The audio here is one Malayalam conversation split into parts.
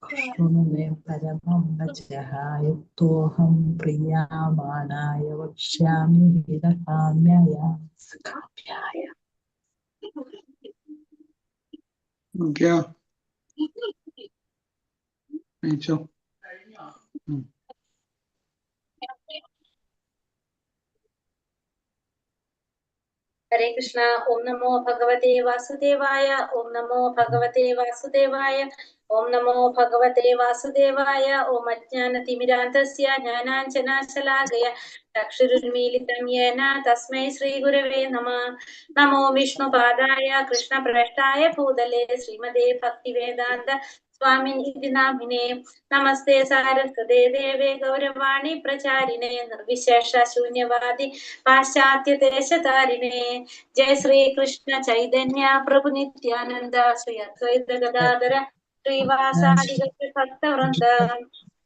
शृणु मे परमं वचः युक्तोऽहं प्रियामाणाय वक्ष्यामि हितकाम्यया काम्याय। क्या अच्छा हरे कृष्णा। ओम नमो भगवते वासुदेवाय। ओम नमो भगवते वासुदेवाय। ओम नमो भगवते वासुदेवाय। ओम अज्ञानतिमिरान्धस्य ज्ञानाञ्जनाशलाकय चक्षुरुन्मीलितं येन तस्मै श्रीगुरवे नमः। नमो विष्णुपादाय कृष्णप्रेष्ठाय भूतले श्रीमते भक्तिवेदान्त स्वामिनिति नामिने। नमस्ते सारस्वते देवे गौरवाणी प्रचारिणे निर्विशेष शून्यवादी पाश्चात्य देशतारिणे। जय श्री कृष्ण चैतन्य प्रभु नित्यानंद श्री अद्वैत गदाधर श्रीवासादि भक्तवृंद।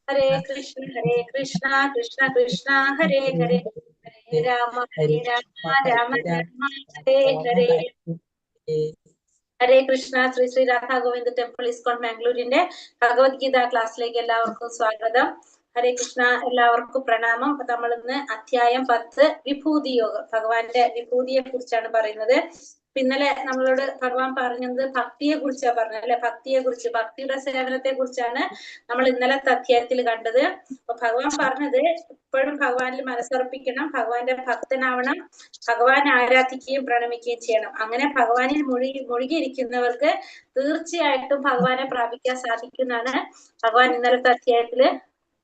हरे कृष्ण कृष्ण कृष्ण हरे हरे हरे राम राम राम हरे हरे। ഹരേ കൃഷ്ണ. ശ്രീ ശ്രീ രാധാ ഗോവിന്ദ് ടെമ്പിൾ ഇസ്കോൺ ബാംഗ്ലൂരിന്റെ ഭഗവത്ഗീത ക്ലാസ്സിലേക്ക് എല്ലാവർക്കും സ്വാഗതം. ഹരേ കൃഷ്ണ. എല്ലാവർക്കും പ്രണാമം. നമ്മൾ ഇന്ന് അധ്യായം 10 വിഭൂതി യോഗം, ഭഗവാന്റെ വിഭൂതിയെ കുറിച്ചാണ് പറയുന്നത്. ഇന്നലെ നമ്മളോട് ഭഗവാൻ പറഞ്ഞത് ഭക്തിയെ കുറിച്ചാണ് പറഞ്ഞത് അല്ലെ. ഭക്തിയുടെ സേവനത്തെ കുറിച്ചാണ് നമ്മൾ ഇന്നലത്തെ അധ്യായത്തിൽ കണ്ടത്. അപ്പൊ ഭഗവാൻ പറഞ്ഞത് എപ്പോഴും ഭഗവാനിൽ മനസ്സർപ്പിക്കണം, ഭഗവാന്റെ ഭക്തനാവണം, ഭഗവാൻ ആരാധിക്കുകയും പ്രണമിക്കുകയും ചെയ്യണം. അങ്ങനെ ഭഗവാനിൽ മുഴുകിയിരിക്കുന്നവർക്ക് തീർച്ചയായിട്ടും ഭഗവാനെ പ്രാപിക്കാൻ സാധിക്കുന്നതാണ് ഭഗവാൻ ഇന്നലത്തെ അധ്യായത്തില്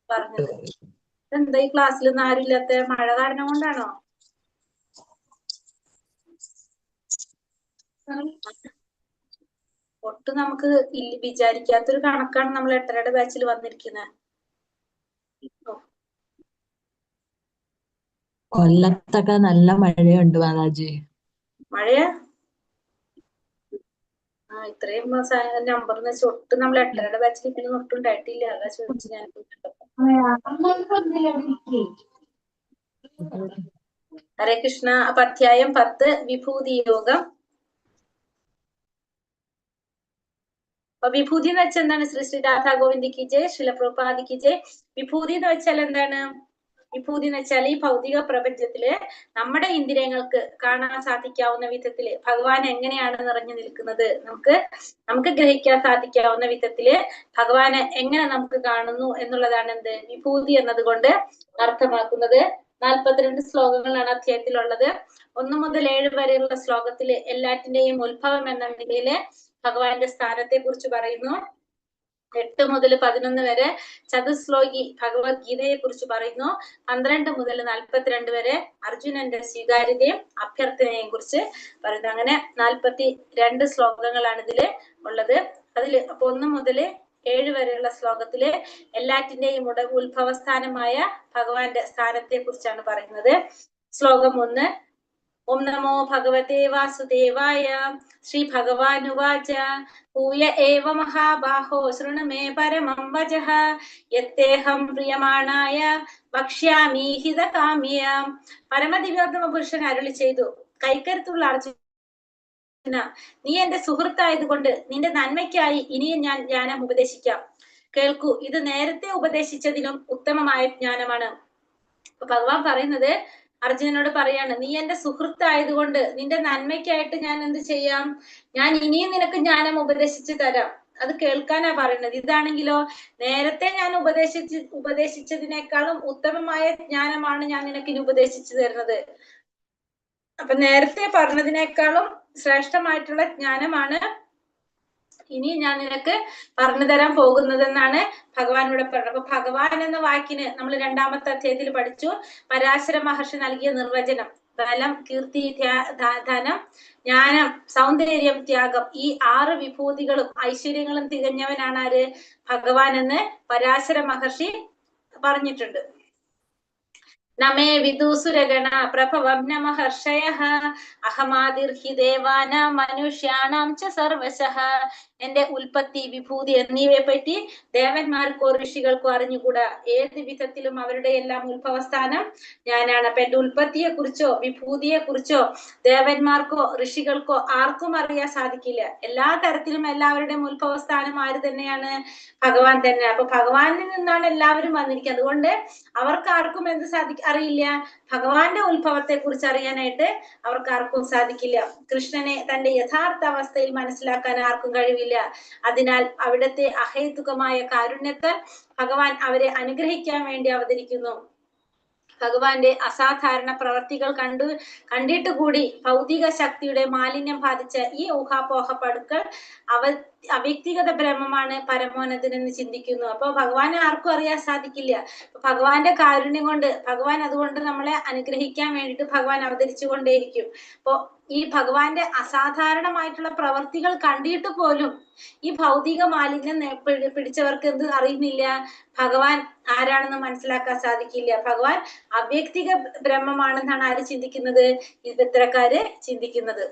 പറഞ്ഞത്. എന്താ ഈ ക്ലാസ്സിലൊന്നും ആരുമില്ലാത്ത? മഴ കാരണം കൊണ്ടാണോ? ഒട്ടും നമുക്ക് വിചാരിക്കാത്തൊരു കണക്കാണ് നമ്മൾ 8ാം ബാച്ചിൽ വന്നിരിക്കുന്നത്. കൊല്ലത്തൊക്കെ നല്ല മഴയുണ്ട് മാതാജി. മഴയാ? ഇത്രയും നമ്പർ എന്ന് വെച്ചാൽ ഒട്ടും നമ്മൾ 8ാം ബാച്ചിൽ ഇങ്ങനെ ഒട്ടും ഉണ്ടായിട്ടില്ല. അതാ ചോദിച്ചു ഞാൻ. ഹരേ കൃഷ്ണ. അപ്പൊ അധ്യായം 10 വിഭൂതി യോഗം. അപ്പൊ വിഭൂതി എന്ന് വെച്ചാൽ എന്താണ്? ശ്രീ ശ്രീ രാധാ ഗോവിന്ദിക്ക് ജയ്, ശില പ്രഭുപാദിക്ക് ജയ്. വിഭൂതി എന്ന് വെച്ചാൽ എന്താണ്? വിഭൂതി എന്ന് വെച്ചാൽ ഈ ഭൗതിക പ്രപഞ്ചത്തില് നമ്മുടെ ഇന്ദ്രിയങ്ങൾക്ക് കാണാൻ സാധിക്കാവുന്ന വിധത്തില് ഭഗവാൻ എങ്ങനെയാണ് നിറഞ്ഞു നിൽക്കുന്നത്, നമുക്ക് ഗ്രഹിക്കാൻ സാധിക്കാവുന്ന വിധത്തില് ഭഗവാനെ എങ്ങനെ നമുക്ക് കാണുന്നു എന്നുള്ളതാണ് എന്ത് വിഭൂതി എന്നതുകൊണ്ട് അർത്ഥമാക്കുന്നത്. 42 ശ്ലോകങ്ങളാണ് അധ്യായത്തിലുള്ളത്. 1 മുതൽ 7 വരെയുള്ള ശ്ലോകത്തില് എല്ലാറ്റിന്റെയും ഉത്ഭവം എന്ന നിലയില് ഭഗവാന്റെ സ്ഥാനത്തെ കുറിച്ച് പറയുന്നു. 8 മുതൽ 11 വരെ ചതുശ്ലോകി ഭഗവത്ഗീതയെ കുറിച്ച് പറയുന്നു. 12 മുതൽ 42 വരെ അർജുനന്റെ സ്വീകാര്യതയും അഭ്യർത്ഥനയെയും കുറിച്ച് പറയുന്നു. അങ്ങനെ 42 ശ്ലോകങ്ങളാണ് ഇതില് ഉള്ളത്. അതില് 1 മുതൽ 7 വരെയുള്ള ശ്ലോകത്തില് എല്ലാറ്റിന്റെയും ഉത്ഭവസ്ഥാനമായ ഭഗവാന്റെ സ്ഥാനത്തെ കുറിച്ചാണ് പറയുന്നത്. ശ്ലോകം 1. ഓം നമോ ഭഗവതേ വാസുദേവായ. ശ്രീ ഭഗവാനുവാച ഭൂയ ഏവ മഹാബാഹോ ശൃണു മേ പരമം വചഃ യത്തേഹം പ്രിയമാണായ വക്ഷ്യാമി ഹിതകാമ്യ. പരമദിവ്യോത്തമ പുരുഷൻ അരുളി ചെയ്തു, കൈക്കരുത്തുള്ള അർജുന, നീ എന്റെ സുഹൃത്തായതുകൊണ്ട് നിന്റെ നന്മയ്ക്കായി ഇനിയും ഞാൻ ജ്ഞാനം ഉപദേശിക്കാം. കേൾക്കൂ, ഇത് നേരത്തെ ഉപദേശിച്ചതിലും ഉത്തമമായ ജ്ഞാനമാണ്. അപ്പൊ ഭഗവാൻ പറയുന്നത് അർജുനനോട് പറയാണ്, നീ എന്റെ സുഹൃത്തായതുകൊണ്ട് നിന്റെ നന്മയ്ക്കായിട്ട് ഞാൻ എന്ത് ചെയ്യാം? ഞാൻ ഇനിയും നിനക്ക് ജ്ഞാനം ഉപദേശിച്ചു തരാം. അത് കേൾക്കാനാ പറയുന്നത്. ഇതാണെങ്കിലോ നേരത്തെ ഞാൻ ഉപദേശിച്ചതിനേക്കാളും ഉത്തമമായ ജ്ഞാനമാണ് ഞാൻ നിനക്ക് ഇനി ഉപദേശിച്ചു തരുന്നത്. അപ്പൊ നേരത്തെ പറഞ്ഞതിനേക്കാളും ശ്രേഷ്ഠമായിട്ടുള്ള ജ്ഞാനമാണ് ഇനി ഞാൻ നിനക്ക് പറഞ്ഞു തരാൻ പോകുന്നതെന്നാണ് ഭഗവാനോട് പറഞ്ഞത്. അപ്പൊ ഭഗവാൻ എന്ന വാക്കിന് നമ്മൾ 2ാമത്തെ അധ്യായത്തിൽ പഠിച്ചു. പരാശര മഹർഷി നൽകിയ നിർവചനം: ബലം, കീർത്തി, ധനം, ജ്ഞാനം, സൗന്ദര്യം, ത്യാഗം, ഈ 6 വിഭൂതികളും ഐശ്വര്യങ്ങളും തികഞ്ഞവനാണ് ആര്? ഭഗവാൻ എന്ന് പരാശര മഹർഷി പറഞ്ഞിട്ടുണ്ട്. നമേ വിദുസുരഗണ പ്രഭവം ന മഹർഷയഃ അഹമാദിർഹി ദേവാനാം മനുഷ്യാണാം ച സർവശഃ എന്റെ ഉൽപ്പത്തി, വിഭൂതി എന്നിവയെ പറ്റി ദേവന്മാർക്കോ ഋഷികൾക്കോ അറിഞ്ഞുകൂടാ. ഏത് വിധത്തിലും അവരുടെ എല്ലാം ഉത്ഭവസ്ഥാനം ഞാനാണ്. അപ്പൊ എന്റെ ഉൽപ്പത്തിയെ കുറിച്ചോ വിഭൂതിയെ കുറിച്ചോ ദേവന്മാർക്കോ ഋഷികൾക്കോ ആർക്കും അറിയാൻ സാധിക്കില്ല. എല്ലാ തരത്തിലും എല്ലാവരുടെയും ഉത്ഭവസ്ഥാനം ആര് തന്നെയാണ്? ഭഗവാൻ തന്നെ. അപ്പൊ ഭഗവാനിൽ നിന്നാണ് എല്ലാവരും വന്നിരിക്കുന്നത്. അതുകൊണ്ട് അവർക്ക് ആർക്കും എന്ത് അറിയില്ല? ഭഗവാന്റെ ഉത്ഭവത്തെ കുറിച്ച് അറിയാനായിട്ട് അവർക്ക് ആർക്കും സാധിക്കില്ല. കൃഷ്ണനെ തന്റെ യഥാർത്ഥ അവസ്ഥയിൽ മനസ്സിലാക്കാൻ ആർക്കും കഴിവില്ല. അതിനാൽ അവിടുത്തെ അഹേതുകമായ കാരുണ്യത്താൽ ഭഗവാൻ അവരെ അനുഗ്രഹിക്കാൻ വേണ്ടി അവതരിക്കുന്നു. ഭഗവാന്റെ അസാധാരണ പ്രവർത്തികൾ കണ്ടിട്ട് കൂടി ഭൗതിക ശക്തിയുടെ മാലിന്യം ബാധിച്ച ഈ ഊഹാപോഹപ്പെടുക്കൾ അവ്യക്തിഗത ബ്രഹ്മമാണ് പരമോന്നതൻ എന്ന് ചിന്തിക്കുന്നു. അപ്പൊ ഭഗവാനെ ആർക്കും അറിയാൻ സാധിക്കില്ല. ഭഗവാന്റെ കാരുണ്യം കൊണ്ട് ഭഗവാൻ അതുകൊണ്ട് നമ്മളെ അനുഗ്രഹിക്കാൻ വേണ്ടിയിട്ട് ഭഗവാൻ അവതരിച്ചു കൊണ്ടേയിരിക്കും. അപ്പൊ ഈ ഭഗവാന്റെ അസാധാരണമായിട്ടുള്ള പ്രവർത്തികൾ കണ്ടിട്ട് പോലും ഈ ഭൗതിക മാലിന്യം പിടിച്ചവർക്ക് എന്ത് അറിയുന്നില്ല? ഭഗവാൻ ആരാണെന്ന് മനസ്സിലാക്കാൻ സാധിക്കില്ല. ഭഗവാൻ അവ്യക്തിക ബ്രഹ്മമാണെന്നാണ് ആര് ചിന്തിക്കുന്നത്? ഇത്തരക്കാര് ചിന്തിക്കുന്നത്.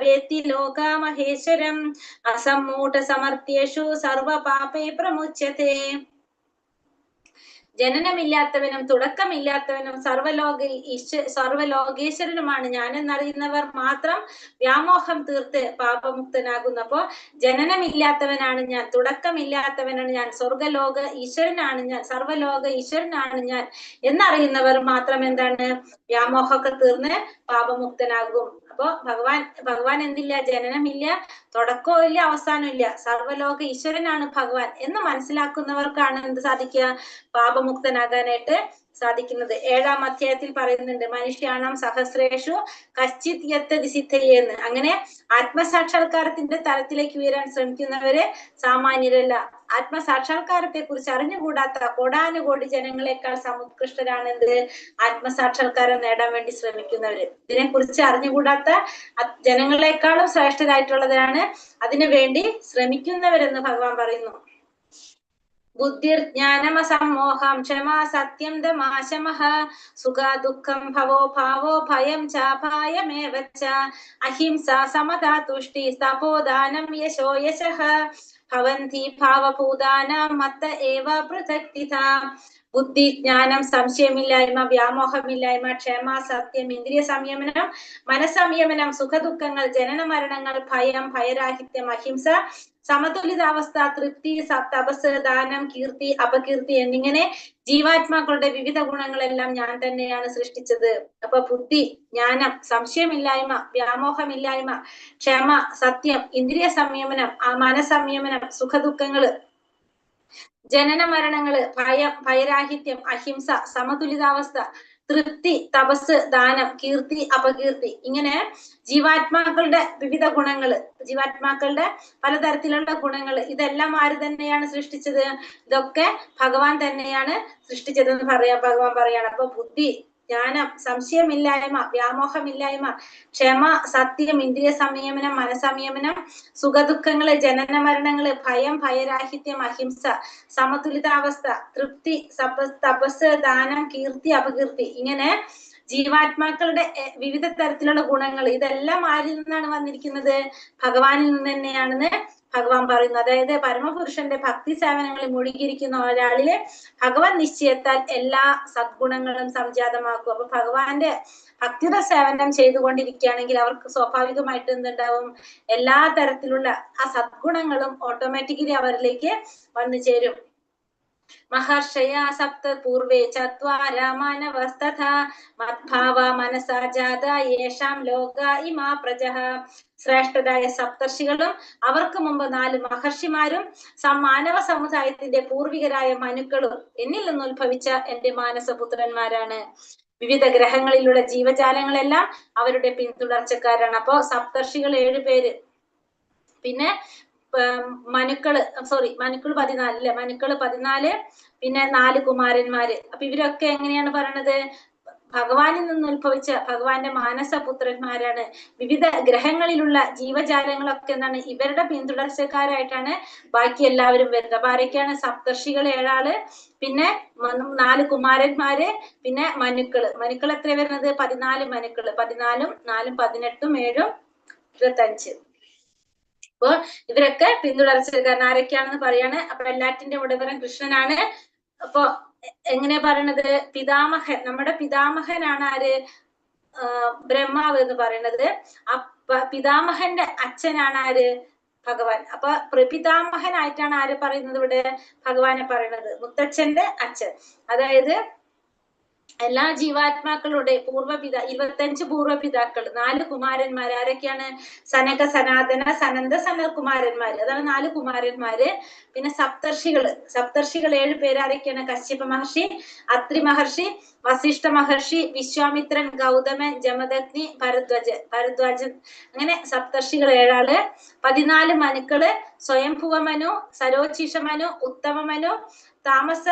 വേത്തി ലോകാമഹേശ്വരം അസമ്മൂഢ സമർത്ഥ്യേഷു സർവപാപേ പ്രമുച്യത്തെ. ജനനമില്ലാത്തവനും തുടക്കമില്ലാത്തവനും സർവലോകേശ്വരനുമാണ് ഞാനെന്നറിയുന്നവർ മാത്രം വ്യാമോഹം തീർത്ത് പാപമുക്തനാകുന്നു. അപ്പോ ജനനമില്ലാത്തവനാണ് ഞാൻ, തുടക്കമില്ലാത്തവനാണ് ഞാൻ, സ്വർഗലോക ഈശ്വരനാണ് ഞാൻ, സർവലോക ഈശ്വരനാണ് ഞാൻ എന്നറിയുന്നവർ മാത്രം എന്താണ്? വ്യാമോഹമൊക്കെ തീർന്ന് പാപമുക്തനാകും. അപ്പോ ഭഗവാൻ എന്തില്ല? ജനനമില്ല, തുടക്കവും ഇല്ല, അവസാനവും ഇല്ല. സർവലോക ഈശ്വരനാണ് ഭഗവാൻ എന്ന് മനസ്സിലാക്കുന്നവർക്കാണ് എന്ത് സാധിക്കുക? പാപമുക്തനാകാനായിട്ട് സാധിക്കുന്നത്. 7-ാം അധ്യായത്തിൽ പറയുന്നുണ്ട്, മനുഷ്യാണം സഹസ്രേഷു കശ്ചിത് യത്തതി സിദ്ധയേന്ന്. അങ്ങനെ ആത്മസാക്ഷാത്കാരത്തിന്റെ തലത്തിലേക്ക് ഉയരാൻ ശ്രമിക്കുന്നവര് സാമാന്യരല്ല. ആത്മസാക്ഷാത്കാരത്തെ കുറിച്ച് അറിഞ്ഞുകൂടാത്ത കോടാനുകോടി ജനങ്ങളെക്കാൾ സമുത്കൃഷ്ടരാണ് എന്ത്? ആത്മസാക്ഷാത്കാരം നേടാൻ വേണ്ടി ശ്രമിക്കുന്നവര്. ഇതിനെ കുറിച്ച് അറിഞ്ഞുകൂടാത്ത ജനങ്ങളെക്കാളും ശ്രേഷ്ഠരായിട്ടുള്ളവരാണ് അതിനു വേണ്ടി ശ്രമിക്കുന്നവരെന്ന് ഭഗവാൻ പറയുന്നു. ബുദ്ധിർജ്ഞാനമസമ്മോഹം ക്ഷമാ സത്യം ദമാശമഃ സുഖ ദുഃഖം ഭവോ ഭാവോ ഭയം ചാപായമേവ ച അഹിംസ സമത തുഷ്ടി തപോദാനം യശോ യശഃ ഭവന്തി ഭാവഭൂതാനാം മത്ത ഏവ പൃഥക്തിഥ. ബുദ്ധി, ജ്ഞാനം, സംശയമില്ലായ്മ, വ്യാമോഹമില്ലായ്മ, ക്ഷമ, സത്യം, ഇന്ദ്രിയ സംയമനം, മനസ്സംയമനം, സുഖദുഃഖങ്ങൾ, ജനന മരണങ്ങൾ, ഭയം, ഭയരാഹിത്യം, അഹിംസ, സമതുലിതാവസ്ഥ, തൃപ്തി, തപസ്, ദാനം, കീർത്തി, അപകീർത്തി എന്നിങ്ങനെ ജീവാത്മാക്കളുടെ വിവിധ ഗുണങ്ങളെല്ലാം ഞാൻ തന്നെയാണ് സൃഷ്ടിച്ചത്. അപ്പൊ ബുദ്ധി, ജ്ഞാനം, സംശയമില്ലായ്മ, വ്യാമോഹമില്ലായ്മ, ക്ഷമ, സത്യം, ഇന്ദ്രിയ സംയമനം, മനസ്സംയമനം, സുഖദുഃഖങ്ങള്, ജനന മരണങ്ങള്, ഭയം, ഭയരാഹിത്യം, അഹിംസ, സമതുലിതാവസ്ഥ, തൃപ്തി, തപസ്, ദാനം, കീർത്തി, അപകീർത്തി, ഇങ്ങനെ ജീവാത്മാക്കളുടെ വിവിധ ഗുണങ്ങള്, ജീവാത്മാക്കളുടെ പലതരത്തിലുള്ള ഗുണങ്ങള്, ഇതെല്ലാം ആര് തന്നെയാണ് സൃഷ്ടിച്ചത്? ഇതൊക്കെ ഭഗവാൻ തന്നെയാണ് സൃഷ്ടിച്ചതെന്ന് ഭഗവാൻ പറയാണ്. അപ്പൊ ബുദ്ധി, ജ്ഞാനം, സംശയമില്ലായ്മ, വ്യാമോഹമില്ലായ്മ, ക്ഷമ, സത്യം, ഇന്ദ്രിയ സംയമനം, മനസ്സംയമനം, സുഖദുഃഖങ്ങള്, ജനന മരണങ്ങള്, ഭയം, ഭയരാഹിത്യം, അഹിംസ, സമതുലിതാവസ്ഥ, തൃപ്തി, തപസ്, ദാനം, കീർത്തി, അപകീർത്തി, ഇങ്ങനെ ജീവാത്മാക്കളുടെ വിവിധ തരത്തിലുള്ള ഗുണങ്ങൾ, ഇതെല്ലാം ആരിൽ നിന്നാണ് വന്നിരിക്കുന്നത്? ഭഗവാനിൽ നിന്ന് തന്നെയാണെന്ന് ഭഗവാൻ പറയുന്നു. അതായത് പരമപുരുഷന്റെ ഭക്തി സേവനങ്ങളിൽ മുഴുകിയിരിക്കുന്ന ഒരാളില് ഭഗവാൻ നിശ്ചയത്താൽ എല്ലാ സദ്ഗുണങ്ങളും സംജാതമാക്കും. അപ്പൊ ഭഗവാന്റെ ഭക്തിയുടെ സേവനം ചെയ്തുകൊണ്ടിരിക്കുകയാണെങ്കിൽ അവർക്ക് സ്വാഭാവികമായിട്ട് എന്തുണ്ടാവും? എല്ലാ തരത്തിലുള്ള ആ സദ്ഗുണങ്ങളും ഓട്ടോമാറ്റിക്കലി അവരിലേക്ക് വന്നു ചേരും. മഹർഷയ സപ്ത പൂർവേ ചത്വാര മാനവസ്തഥാ മദ്ഭാവ മനസാ ജാത യേഷാം ലോക ഇമാ പ്രജഃ. ശ്രേഷ്ഠരായ സപ്തർഷികളും അവർക്ക് മുമ്പ് 4 മഹർഷിമാരും മാനവ സമുദായത്തിന്റെ പൂർവികരായ മനുക്കളും എന്നിൽ നിന്ന് ഉത്ഭവിച്ച എന്റെ മാനസപുത്രന്മാരാണ്. വിവിധ ഗ്രഹങ്ങളിലുള്ള ജീവജാലങ്ങളെല്ലാം അവരുടെ പിന്തുടർച്ചക്കാരാണ്. അപ്പോ സപ്തർഷികൾ 7 പേര്, പിന്നെ മനുക്കള് 14, പിന്നെ 4 കുമാരന്മാര്. അപ്പൊ ഇവരൊക്കെ എങ്ങനെയാണ് പറയണത്? ഭഗവാനിൽ നിന്ന് ഉത്ഭവിച്ച ഭഗവാന്റെ മാനസപുത്രന്മാരാണ്. വിവിധ ഗ്രഹങ്ങളിലുള്ള ജീവജാലങ്ങളൊക്കെ എന്താണ് ഇവരുടെ പിന്തുടർച്ചക്കാരായിട്ടാണ് ബാക്കി എല്ലാവരും വരുന്നത്. അപ്പൊ ആരൊക്കെയാണ്? സപ്തർഷികൾ 7 പിന്നെ 4 കുമാരന്മാര്, പിന്നെ മനുക്കൾ എത്ര വരുന്നത്? 14 മനുക്കള്. 14ഉം 4ഉം 18ഉം 7ഉം 25. അപ്പൊ ഇവരൊക്കെ പിന്തുടർച്ചക്കാരൻ ആരൊക്കെയാണെന്ന് പറയാണ്. അപ്പൊ എല്ലാറ്റിന്റെ ഉടമൻ കൃഷ്ണനാണ്. അപ്പൊ എങ്ങനെയാ പറയണത്? പിതാമഹൻ, നമ്മുടെ പിതാമഹനാണ് ആര്? ബ്രഹ്മാവ് എന്ന് പറയുന്നത്. ആ പിതാമഹന്റെ അച്ഛനാണ് ആര്? ഭഗവാൻ. അപ്പൊ പ്രപിതാമഹനായിട്ടാണ് ആര് പറയുന്നത് ഇവിടെ? ഭഗവാനെ പറയുന്നത്. മുത്തച്ഛന്റെ അച്ഛൻ. അതായത് എല്ലാ ജീവാത്മാക്കളുടെ 25 പൂർവ്വപിതാക്കൾ, 4 കുമാരന്മാർ ആരൊക്കെയാണ്? സനക, സനാതന, സനന്ദ, സനൽകുമാരന്മാര്. അതാണ് 4 കുമാരന്മാര്. പിന്നെ സപ്തർഷികള് 7 പേര് ആരൊക്കെയാണ്? കശ്യപ മഹർഷി, അത്രി മഹർഷി, വസിഷ്ഠ മഹർഷി, വിശ്വാമിത്രൻ, ഗൗതമൻ, ജമദഗ്നി, ഭരദ്വാജൻ. അങ്ങനെ സപ്തർഷികൾ 7 14 മനുക്കള്, സ്വയംഭുവ മനു, സരോചിഷ മനു, ഉത്തമ മനു, താമസ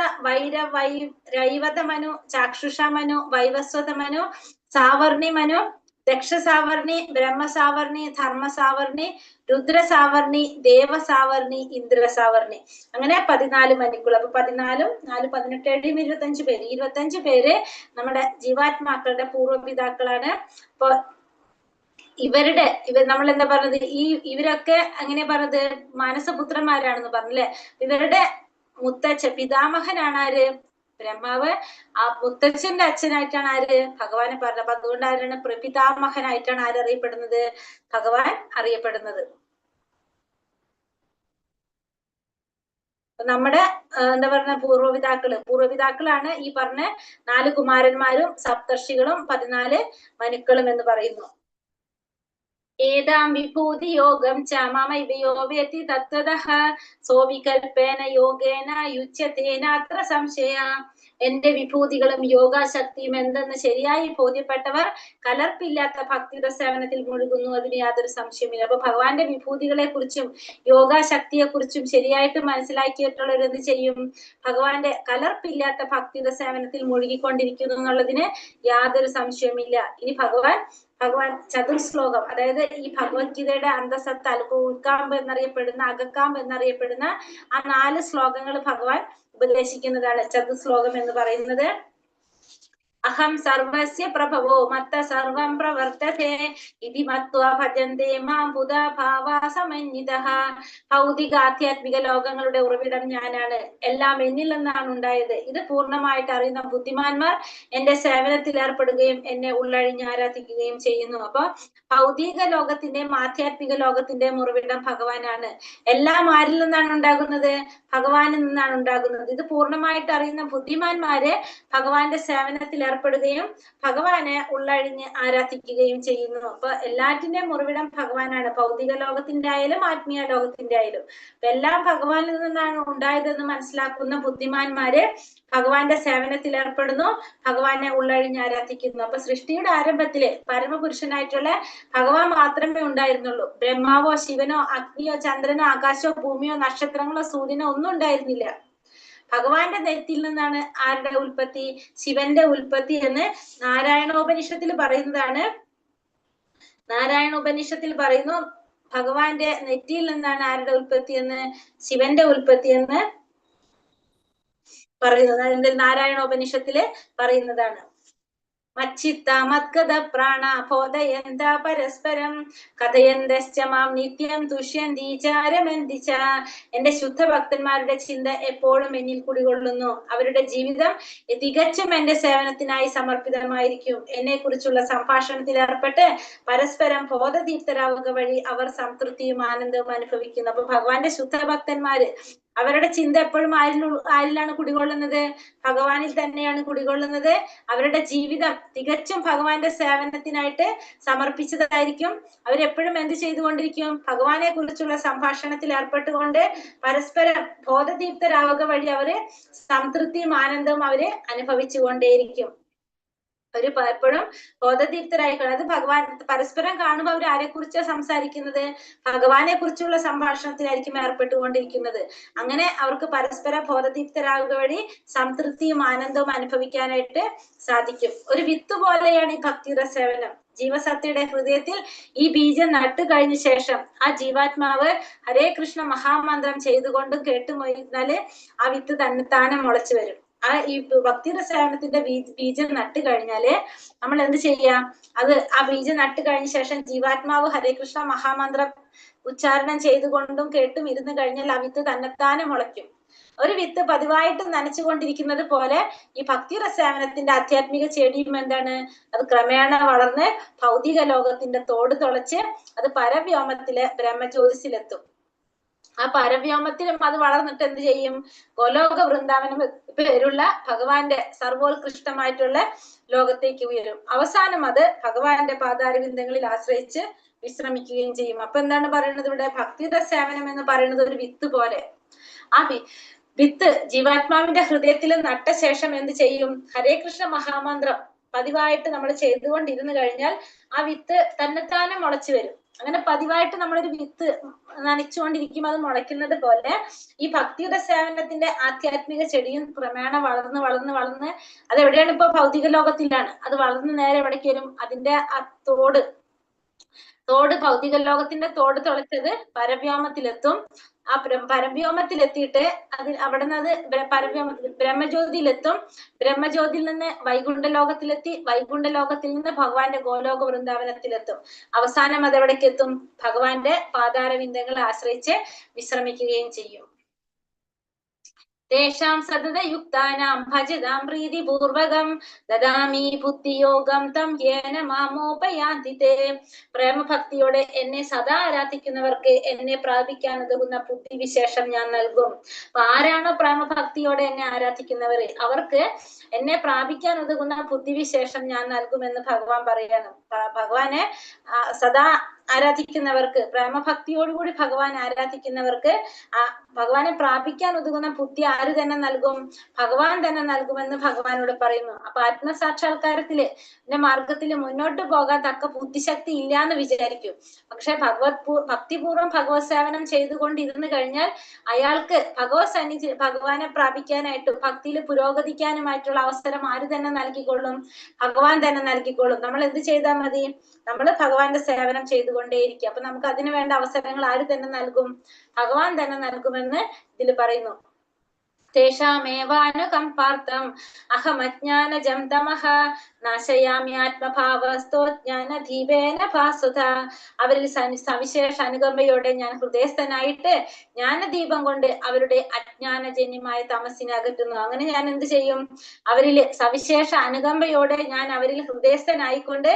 രൈവത മനു, ചാക്ഷുഷ മനു, വൈവസ്വത മനു, സാവർണി മനു, ദക്ഷസാവർണി, ബ്രഹ്മസാവർണി, ധർമ്മസാവർണി, രുദ്രസാവർണി, ദേവസാവർണി, ഇന്ദ്രസാവർണി. അങ്ങനെ 14 മനുക്കൾ. അപ്പൊ 14ഉം 4 18 25 പേര്. 25 പേര് നമ്മുടെ ജീവാത്മാക്കളുടെ പൂർവ്വപിതാക്കളാണ്. അപ്പൊ നമ്മൾ എന്താ പറഞ്ഞത്? ഇവരൊക്കെ എങ്ങനെ പറഞ്ഞത്? മാനസപുത്രന്മാരാണെന്ന് പറഞ്ഞല്ലേ? ഇവരുടെ പിതാമഹനാണ് ആര്? ബ്രഹ്മാവ്. ആ മുത്തച്ഛന്റെ അച്ഛനായിട്ടാണ് ആര്? ഭഗവാനെ പറഞ്ഞത്. അപ്പൊ അതുകൊണ്ട് ആരാണ്? പ്രപിതാമഹനായിട്ടാണ് ആരറിയപ്പെടുന്നത്? ഭഗവാൻ അറിയപ്പെടുന്നത്. നമ്മുടെ എന്താ പറഞ്ഞ പൂർവ്വപിതാക്കളാണ് ഈ പറഞ്ഞ 4 കുമാരന്മാരും സപ്തർഷികളും 14 മനുക്കളും എന്ന് പറയുന്നു. ഏതാം വിഭൂതി യോഗം ച മമൈവയോ വേത്തി തത്വതഃ സോവികൽപേന യോഗേന യുജ്യതേനാത്ര സംശയ. എന്റെ വിഭൂതികളും യോഗാശക്തിയും എന്തെന്ന് ശരിയായി ബോധ്യപ്പെട്ടവർ കലർപ്പില്ലാത്ത ഭക്തിയുടെ സേവനത്തിൽ മുഴുകുന്നു. അതിന് യാതൊരു സംശയമില്ല. അപ്പൊ ഭഗവാന്റെ വിഭൂതികളെ കുറിച്ചും യോഗാശക്തിയെ കുറിച്ചും ശരിയായിട്ട് മനസ്സിലാക്കിയിട്ടുള്ളവർ എന്ത് ചെയ്യും? ഭഗവാന്റെ കലർപ്പില്ലാത്ത ഭക്തിയുടെ സേവനത്തിൽ മുഴുകിക്കൊണ്ടിരിക്കുന്നു എന്നുള്ളതിന് യാതൊരു സംശയമില്ല. ഇനി ഭഗവാൻ ചതുർശ്ലോകം, അതായത് ഈ ഭഗവത്ഗീതയുടെ അന്തസത്ത, ഉൾക്കാമ്പ് എന്നറിയപ്പെടുന്ന, അകക്കാമ്പ് എന്നറിയപ്പെടുന്ന ആ 4 ശ്ലോകങ്ങൾ ഭഗവാൻ ഉപദേശിക്കുന്നതാണ് ചതുശ്ലോകം എന്ന് പറയുന്നത്. അഹം സർവസ്യ പ്രഭവോ മത്ത സർവം പ്രവർത്തതേ ഇതി മത്വാ ഭജന്തേ മാം ബുധാ ഭാവാ സമന്വിതഃ. ഭൗതിക ആധ്യാത്മിക ലോകങ്ങളുടെ ഉറവിടം ഞാനാണ്. എല്ലാം എന്നിൽ നിന്നാണ് ഉണ്ടായത്. ഇത് പൂർണ്ണമായിട്ട് അറിയുന്ന ബുദ്ധിമാന്മാർ എന്റെ സേവനത്തിൽ ഏർപ്പെടുകയും എന്നെ ഉള്ളഴിഞ്ഞ് ആരാധിക്കുകയും ചെയ്യുന്നു. അപ്പൊ ഭൗതിക ലോകത്തിന്റെയും ആധ്യാത്മിക ലോകത്തിന്റെയും ഉറവിടം ഭഗവാനാണ്. എല്ലാം ആരിൽ നിന്നാണ് ഉണ്ടാകുന്നത്? ഭഗവാനിൽ നിന്നാണ് ഉണ്ടാകുന്നത്. ഇത് പൂർണ്ണമായിട്ട് അറിയുന്ന ബുദ്ധിമാന്മാര് ഭഗവാന്റെ സേവനത്തിൽ ഏർപ്പെടുകയും ഭഗവാനെ ഉള്ളഴിഞ്ഞ് ആരാധിക്കുകയും ചെയ്യുന്നു. അപ്പൊ എല്ലാറ്റിന്റെയും ഉറവിടം ഭഗവാനാണ്. ഭൗതിക ലോകത്തിന്റെ ആയാലും ആത്മീയ ലോകത്തിന്റെ ആയാലും എല്ലാം ഭഗവാനിൽ നിന്നാണ് ഉണ്ടായതെന്ന് മനസ്സിലാക്കുന്ന ബുദ്ധിമാന്മാര് ഭഗവാന്റെ സേവനത്തിൽ ഏർപ്പെടുന്നു, ഭഗവാനെ ഉള്ളഴിഞ്ഞ് ആരാധിക്കുന്നു. അപ്പൊ സൃഷ്ടിയുടെ ആരംഭത്തില് പരമപുരുഷനായിട്ടുള്ള ഭഗവാൻ മാത്രമേ ഉണ്ടായിരുന്നുള്ളൂ. ബ്രഹ്മാവോ ശിവനോ അഗ്നിയോ ചന്ദ്രനോ ആകാശോ ഭൂമിയോ നക്ഷത്രങ്ങളോ സൂര്യനോ ഒന്നും ഉണ്ടായിരുന്നില്ല. ഭഗവാന്റെ നെറ്റിൽ നിന്നാണ് ആരുടെ ഉൽപ്പത്തി? ശിവന്റെ ഉൽപ്പത്തി എന്ന് നാരായണോപനിഷത്തിൽ പറയുന്നതാണ്. നാരായണോപനിഷത്തിൽ പറയുന്നു ഭഗവാന്റെ നെറ്റിയിൽ നിന്നാണ് ആരുടെ ഉൽപ്പത്തി എന്ന്? ശിവന്റെ ഉൽപ്പത്തി എന്ന് പറയുന്നത് നാരായണോപനിഷത്തില് പറയുന്നതാണ്. മച്ചിത്ത മത്കഥ പ്രാണ ബോധയന്ത പരസ്പരം കഥയന്തശ്ച മാം നിത്യം തുഷ്യന്തി ചാരമന്തിച്ച. എന്റെ ശുദ്ധ ഭക്തന്മാരുടെ ചിന്ത എപ്പോഴും എന്നിൽ കുടികൊള്ളുന്നു. അവരുടെ ജീവിതം തികച്ചും എന്റെ സേവനത്തിനായി സമർപ്പിതമായിരിക്കും. എന്നെ കുറിച്ചുള്ള സംഭാഷണത്തിൽ ഏർപ്പെട്ട് പരസ്പരം ബോധതീർത്ഥരാവുക വഴി അവർ സംതൃപ്തിയും ആനന്ദവും അനുഭവിക്കുന്നു. അപ്പൊ ഭഗവാന്റെ ശുദ്ധ ഭക്തന്മാര് അവരുടെ ചിന്ത എപ്പോഴും ആരിലാണ് കുടികൊള്ളുന്നത്? ഭഗവാനിൽ തന്നെയാണ് കുടികൊള്ളുന്നത്. അവരുടെ ജീവിതം തികച്ചും ഭഗവാന്റെ സേവനത്തിനായിട്ട് സമർപ്പിച്ചതായിരിക്കും. അവരെപ്പോഴും എന്ത് ചെയ്തുകൊണ്ടിരിക്കും? ഭഗവാനെ കുറിച്ചുള്ള സംഭാഷണത്തിൽ ഏർപ്പെട്ടുകൊണ്ട് പരസ്പരം ബോധദീപ്തരാവുക വഴി അവര് സംതൃപ്തിയും ആനന്ദവും അവര് അനുഭവിച്ചു കൊണ്ടേയിരിക്കും. എപ്പോഴും ബോധദീപ്തരായിക്കണം. അത് ഭഗവാൻ പരസ്പരം കാണുമ്പോൾ അവർ ആരെ കുറിച്ചാണ് സംസാരിക്കുന്നത്? ഭഗവാനെ കുറിച്ചുള്ള സംഭാഷണത്തിലായിരിക്കും ഏർപ്പെട്ടുകൊണ്ടിരിക്കുന്നത്. അങ്ങനെ അവർക്ക് പരസ്പരം ബോധദീപ്തരാകുക വഴി സംതൃപ്തിയും ആനന്ദവും അനുഭവിക്കാനായിട്ട് സാധിക്കും. ഒരു വിത്ത് പോലെയാണ് ഈ ഭക്തിയുടെ സേവനം. ജീവസത്തയുടെ ഹൃദയത്തിൽ ഈ ബീജം നട്ടു കഴിഞ്ഞ ശേഷം ആ ജീവാത്മാവ് ഹരേ കൃഷ്ണ മഹാമന്ത്രം ചെയ്തുകൊണ്ടും കേട്ടുമൊഴിഞ്ഞാല് ആ വിത്ത് തന്നെത്താനെ മുളച്ചു വരും. ഈ ഭക്തിയുടെ സേവനത്തിന്റെ ബീജം നട്ട് കഴിഞ്ഞാല് നമ്മൾ എന്ത് ചെയ്യാം? ആ ബീജം നട്ട് കഴിഞ്ഞ ശേഷം ജീവാത്മാവ് ഹരേ കൃഷ്ണ മഹാമന്ത്രം ഉച്ചാരണം ചെയ്തുകൊണ്ടും കേട്ടും ഇരുന്ന് കഴിഞ്ഞാൽ ആ വിത്ത് തന്നെത്താനെ മുളയ്ക്കും. ഒരു വിത്ത് പതിവായിട്ട് നനച്ചുകൊണ്ടിരിക്കുന്നത് പോലെ ഈ ഭക്തിയുടെ സേവനത്തിന്റെ ആധ്യാത്മിക ചെടിയും എന്താണ്? അത് ക്രമേണ വളർന്ന് ഭൗതിക ലോകത്തിന്റെ തോട് തുളച്ച് അത് പരവ്യോമത്തിലെ ബ്രഹ്മജ്യോതിസിലെത്തും. ആ പരവ്യോമത്തിലും അത് വളർന്നിട്ട് എന്ത് ചെയ്യും? ഗോലോക വൃന്ദാവനം പേരുള്ള ഭഗവാന്റെ സർവോത്കൃഷ്ടമായിട്ടുള്ള ലോകത്തേക്ക് ഉയരും. അവസാനം അത് ഭഗവാന്റെ പാതാരവിന്ദങ്ങളിൽ ആശ്രയിച്ച് വിശ്രമിക്കുകയും ചെയ്യും. അപ്പൊ എന്താണ് പറയുന്നത് ഇവിടെ? ഭക്തിയുടെ സേവനം എന്ന് പറയുന്നത് ഒരു വിത്ത് പോലെ. ആ വിത്ത് ജീവാത്മാവിന്റെ ഹൃദയത്തിൽ നട്ട ശേഷം എന്ത് ചെയ്യും? ഹരേ കൃഷ്ണ മഹാമന്ത്രം പതിവായിട്ട് നമ്മൾ ചെയ്തുകൊണ്ടിരുന്നു കഴിഞ്ഞാൽ ആ വിത്ത് തന്നെത്താനെ മുളച്ചു വരും. അങ്ങനെ പതിവായിട്ട് നമ്മളൊരു വിത്ത് നനച്ചുകൊണ്ടിരിക്കും, അത് മുളയ്ക്കുന്നത് പോലെ ഈ ഭക്തിയുടെ സേവനത്തിന്റെ ആധ്യാത്മിക ചെടിയും ക്രമേണ വളർന്ന് വളർന്ന് വളർന്ന് അത് എവിടെയാണ്? ഇപ്പൊ ഭൗതിക ലോകത്തിലാണ്. അത് വളർന്ന് നേരെ എവിടേക്ക് വരും? അതിന്റെ ആ തോട് ഭൗതിക ലോകത്തിന്റെ തോട് തുളച്ചത് പരവ്യോമത്തിലെത്തും. ആ പരവ്യോമത്തിലെത്തിയിട്ട് അവിടെ നിന്ന് അത് ബ്രഹ്മജ്യോതിയിലെത്തും. ബ്രഹ്മജ്യോതിയിൽ നിന്ന് വൈകുണ്ഠ ലോകത്തിലെത്തി, വൈകുണ്ഠ ലോകത്തിൽ നിന്ന് ഭഗവാന്റെ ഗോലോക വൃന്ദാവനത്തിലെത്തും. അവസാനം അത് എവിടേക്ക് എത്തും? ഭഗവാന്റെ പാതാരവിന്ദങ്ങളെ ആശ്രയിച്ച് വിശ്രമിക്കുകയും ചെയ്യും. തേഷാം സതതയുക്താനാം ഭജതാം പ്രീതിപൂർവകം ദദാമി ബുദ്ധിയോഗം തം യേന മാമോപയാന്തി തേ. പ്രേമഭക്തിയോടെ എന്നെ സദാ ആരാധിക്കുന്നവർക്ക് എന്നെ പ്രാപിക്കാൻ ഉതകുന്ന ബുദ്ധിവിശേഷം ഞാൻ നൽകും. അപ്പൊ ആരാണോ പ്രേമഭക്തിയോടെ എന്നെ ആരാധിക്കുന്നവർ അവർക്ക് എന്നെ പ്രാപിക്കാൻ ഉതകുന്ന ബുദ്ധിവിശേഷം ഞാൻ നൽകുമെന്ന് ഭഗവാൻ പറയാണ്. ഭഗവാനെ സദാ ആരാധിക്കുന്നവർക്ക്, പ്രേമഭക്തിയോടുകൂടി ഭഗവാൻ ആരാധിക്കുന്നവർക്ക് ഭഗവാനെ പ്രാപിക്കാൻ ഉതകുന്ന ബുദ്ധി ആര് തന്നെ നൽകും? ഭഗവാൻ തന്നെ നൽകുമെന്ന് ഭഗവാനോട് പറയുന്നു. അപ്പൊ ആത്മസാക്ഷാത്കാരത്തില് മാർഗത്തില് മുന്നോട്ട് പോകാൻ തക്ക ബുദ്ധിശക്തി ഇല്ല എന്ന് വിചാരിക്കും. പക്ഷെ ഭക്തിപൂർവ്വം ഭഗവത് സേവനം ചെയ്തുകൊണ്ടിരുന്നു കഴിഞ്ഞാൽ അയാൾക്ക് ഭഗവത് സന്നിധി ഭഗവാനെ പ്രാപിക്കാനായിട്ടും ഭക്തിയിൽ പുരോഗതിക്കാനുമായിട്ടുള്ള അവസരം ആര് തന്നെ നൽകിക്കൊള്ളും? ഭഗവാൻ തന്നെ നൽകിക്കൊള്ളും. നമ്മൾ എന്ത് ചെയ്താൽ മതി? നമ്മൾ ഭഗവാന്റെ സേവനം ചെയ്തുകൊണ്ടേയിരിക്കും. അപ്പൊ നമുക്ക് അതിനു വേണ്ട അവസരങ്ങൾ ആര് തന്നെ നൽകും? ഭഗവാൻ തന്നെ നൽകുമെന്ന് ഇതിൽ പറയുന്നു. തേഷാമേവാനുകമ്പാർത്ഥം അഹമജ്ഞാനജം തമഃ നാശയാമി ആത്മഭാവസ്തോ ജ്ഞാനദീപേന ഭാസുത. അവരിൽ സവിശേഷ അനുകമ്പയോടെ ഞാൻ ഹൃദയസ്ഥനായിട്ട് ജ്ഞാനദീപം കൊണ്ട് അവരുടെ അജ്ഞാനജന്യമായ തമസിനെ അകറ്റുന്നു. അങ്ങനെ ഞാൻ എന്ത് ചെയ്യും? അവരിൽ സവിശേഷ അനുകമ്പയോടെ ഞാൻ അവരിൽ ഹൃദയസ്ഥനായിക്കൊണ്ട്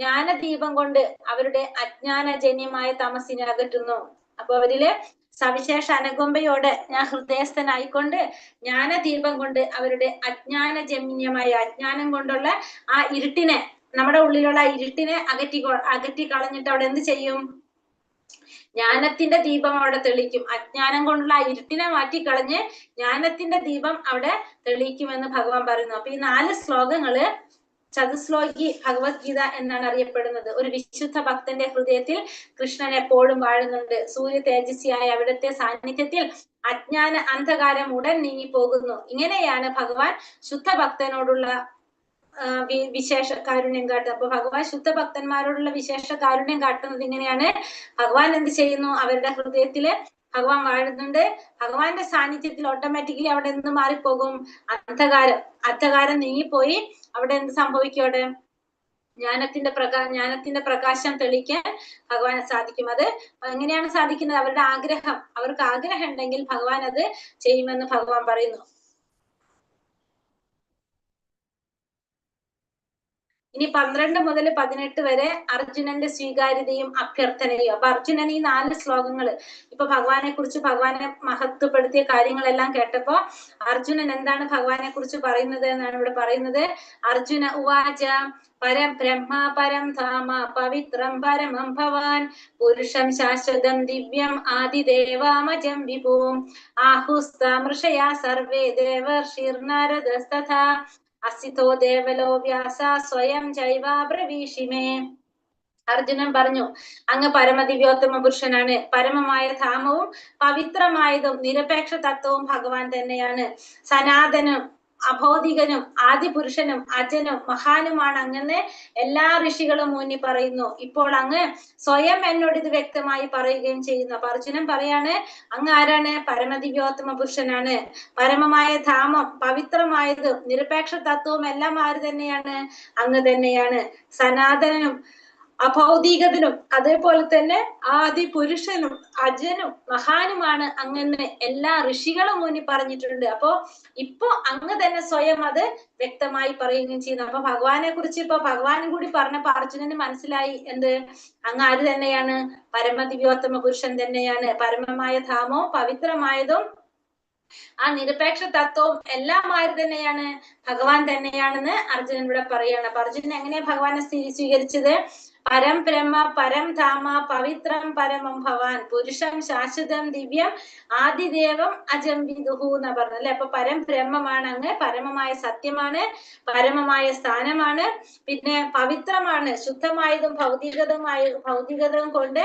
ജ്ഞാനദീപം കൊണ്ട് അവരുടെ അജ്ഞാനജന്യമായ തമസിനെ അകറ്റുന്നു. അപ്പൊ അവരില് സവിശേഷ അനുകമ്പയോടെ ഞാൻ ഹൃദയസ്ഥനായിക്കൊണ്ട് ജ്ഞാനദീപം കൊണ്ട് അവരുടെ അജ്ഞാനജന്യമായ അജ്ഞാനം കൊണ്ടുള്ള ആ ഇരുട്ടിനെ, നമ്മുടെ ഉള്ളിലുള്ള ഇരുട്ടിനെ അകറ്റി കളഞ്ഞിട്ട് അവിടെ എന്ത് ചെയ്യും? ജ്ഞാനത്തിന്റെ ദീപം അവിടെ തെളിയിക്കും. അജ്ഞാനം കൊണ്ടുള്ള ആ ഇരുട്ടിനെ മാറ്റിക്കളഞ്ഞ് ജ്ഞാനത്തിന്റെ ദീപം അവിടെ തെളിയിക്കുമെന്ന് ഭഗവാൻ പറയുന്നു. അപ്പൊ ഈ 4 ശ്ലോകങ്ങള് ചതുശ്ലോകി ഭഗവത്ഗീത എന്നാണ് അറിയപ്പെടുന്നത്. ഒരു വിശുദ്ധ ഭക്തന്റെ ഹൃദയത്തിൽ കൃഷ്ണൻ എപ്പോഴും വാഴുന്നുണ്ട്. സൂര്യ തേജസ്വിയായ അവിടുത്തെ സാന്നിധ്യത്തിൽ അജ്ഞാന അന്ധകാരം ഉടൻ നീങ്ങിപ്പോകുന്നു. ഇങ്ങനെയാണ് ഭഗവാൻ ശുദ്ധ ഭക്തനോടുള്ള വിശേഷ കാരുണ്യം കാട്ടുക. അപ്പൊ ഭഗവാൻ ശുദ്ധ ഭക്തന്മാരോടുള്ള വിശേഷ കാരുണ്യം കാട്ടുന്നത് ഇങ്ങനെയാണ്. ഭഗവാൻ എന്ത് ചെയ്യുന്നു? അവരുടെ ഹൃദയത്തില് ഭഗവാൻ വാഴുന്നുണ്ട്. ഭഗവാന്റെ സാന്നിധ്യത്തിൽ ഓട്ടോമാറ്റിക്കലി അവിടെ എന്ത് മാറിപ്പോകും? അന്ധകാരം നീങ്ങിപ്പോയി അവിടെ എന്ത് സംഭവിക്കും? അവിടെ ജ്ഞാനത്തിന്റെ പ്രകാശം തെളിയിക്കാൻ ഭഗവാന് സാധിക്കും. അത് എങ്ങനെയാണ് സാധിക്കുന്നത്? അവർക്ക് ആഗ്രഹം ഉണ്ടെങ്കിൽ ഭഗവാൻ അത് ചെയ്യുമെന്ന് ഭഗവാൻ പറയുന്നു. ഇനി 12 മുതൽ 18 വരെ അർജുനന്റെ സ്വീകാര്യതയും അഭ്യർത്ഥനയും. അപ്പൊ അർജുനൻ ഈ 4 ശ്ലോകങ്ങള് ഇപ്പൊ ഭഗവാനെ കുറിച്ച്, ഭഗവാനെ മഹത്വപ്പെടുത്തിയ കാര്യങ്ങളെല്ലാം കേട്ടപ്പോ അർജുനൻ എന്താണ് ഭഗവാനെ കുറിച്ച് പറയുന്നത് എന്നാണ് ഇവിടെ പറയുന്നത്. അർജുന ഉവാച പരം ബ്രഹ്മ പരം ധാമ പവിത്രം പരമം ഭവാൻ പുരുഷം ശാശ്വതം ദിവ്യം ആദിദേവാമജം വിഭൂം ആഹുസ്താമൃഷയാ സർവേ ദേവർഷിർനാരദസ്തഥാ അസിതോ ദേവലോ വ്യാസ സ്വയം ജൈവാബ്രവീഷിമേ. അർജുനൻ പറഞ്ഞു, അങ്ങ് പരമദിവ്യോത്തമ പുരുഷനാണ്. പരമമായ ധാമവും പവിത്രമായതും നിരപേക്ഷ തത്വവും ഭഗവാൻ തന്നെയാണ്. സനാതനും അഭൗതികനും ആദിപുരുഷനും അജനും മഹാനുമാണ് അങ്ങെന്ന് എല്ലാ ഋഷികളും മുന്നിൽ പറയുന്നു. ഇപ്പോൾ അങ്ങ് സ്വയം എന്നോട് ഇത് വ്യക്തമായി പറയുകയും ചെയ്യുന്നു. അപ്പൊ അർജുനൻ പറയാണ്, അങ്ങ് ആരാണ്? പരമദിവ്യോത്തമ പുരുഷനാണ്. പരമമായ ധാമം, പവിത്രമായതും നിരപേക്ഷ തത്വവും എല്ലാം ആര് തന്നെയാണ്? അങ്ങ് തന്നെയാണ്. സനാതനും അഭൗതികതനും അതേപോലെ തന്നെ ആദി പുരുഷനും അജനും മഹാനുമാണ് അങ്ങെന്ന് എല്ലാ ഋഷികളും മുന്നിൽ പറഞ്ഞിട്ടുണ്ട്. അപ്പോ ഇപ്പൊ അങ്ങ് തന്നെ സ്വയം അത് വ്യക്തമായി പറയുകയും ചെയ്യുന്നു. അപ്പൊ ഭഗവാനെ കുറിച്ച് ഇപ്പൊ ഭഗവാനും കൂടി പറഞ്ഞപ്പോ അർജുനന് മനസ്സിലായി എന്ത്? അങ്ങ് ആര് തന്നെയാണ്? പരമദിവ്യോത്തമ പുരുഷൻ തന്നെയാണ്. പരമമായ ധാമവും പവിത്രമായതും ആ നിരപേക്ഷ തത്വവും എല്ലാം ആര് തന്നെയാണ്? ഭഗവാൻ തന്നെയാണെന്ന് അർജുനൻ ഇവിടെ പറയാണ്. അപ്പൊ അർജുനൻ എങ്ങനെയാ ഭഗവാനെ സ്വീകരിച്ചത്? പരം ബ്രഹ്മ പരം ധാമ പവിത്രം പരമം ഭവാൻ പുരുഷം ശാശ്വതം ദിവ്യം ആദിദേവം അജം വിദുഹു എന്നാ പറഞ്ഞത് അല്ലെ. അപ്പൊ പരം ബ്രഹ്മമാണ് അങ്ങ്, പരമമായ സത്യമാണ്, പരമമായ സ്ഥാനമാണ്, പിന്നെ പവിത്രമാണ്, ശുദ്ധമായതും ഭൗതികതയും കൊണ്ട്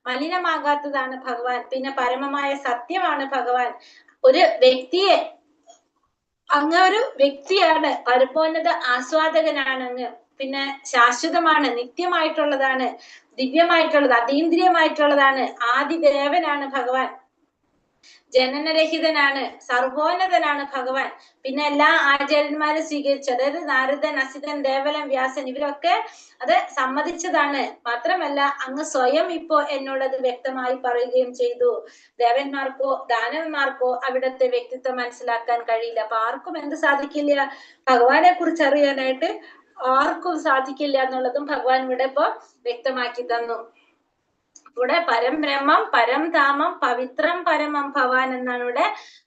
മലിനമാകാത്തതാണ് ഭഗവാൻ, പിന്നെ പരമമായ സത്യമാണ് ഭഗവാൻ. ഒരു വ്യക്തിയെ അങ്ങ് ഒരു വ്യക്തിയാണ്, പരമോന്നത ആസ്വാദകനാണ് അങ്ങ്, പിന്നെ ശാശ്വതമാണ്, നിത്യമായിട്ടുള്ളതാണ്, ദിവ്യമായിട്ടുള്ളത്, അതീന്ദ്രിയമായിട്ടുള്ളതാണ്, ആദിദേവനാണ് ഭഗവാൻ, ജനനരഹിതനാണ്, സർവോന്നതനാണ് ഭഗവാൻ. പിന്നെ എല്ലാ ആചാര്യന്മാരും സ്വീകരിച്ചു. അതായത് നാരദൻ, അസിതൻ, ദേവലൻ, വ്യാസൻ ഇവരൊക്കെ അത് സമ്മതിച്ചതാണ്. മാത്രമല്ല അങ്ങ് സ്വയം ഇപ്പോ എന്നോടത് വ്യക്തമായി പറയുകയും ചെയ്തു. ദേവന്മാർക്കോ ദാനവന്മാർക്കോ അവിടുത്തെ വ്യക്തിത്വം മനസ്സിലാക്കാൻ കഴിയില്ല. അപ്പൊ ആർക്കും എന്ത് സാധിക്കില്ല? ഭഗവാനെ കുറിച്ച് അറിയാനായിട്ട് ആർക്കും സാധിക്കില്ല എന്നുള്ളതും ഭഗവാൻ ഇവിടെ ഇപ്പൊ വ്യക്തമാക്കി തന്നു. ഇവിടെ പരം ബ്രഹ്മം പരം ധാമം പവിത്രം പരമം ഭവാൻ എന്നാണ് ഇവിടെ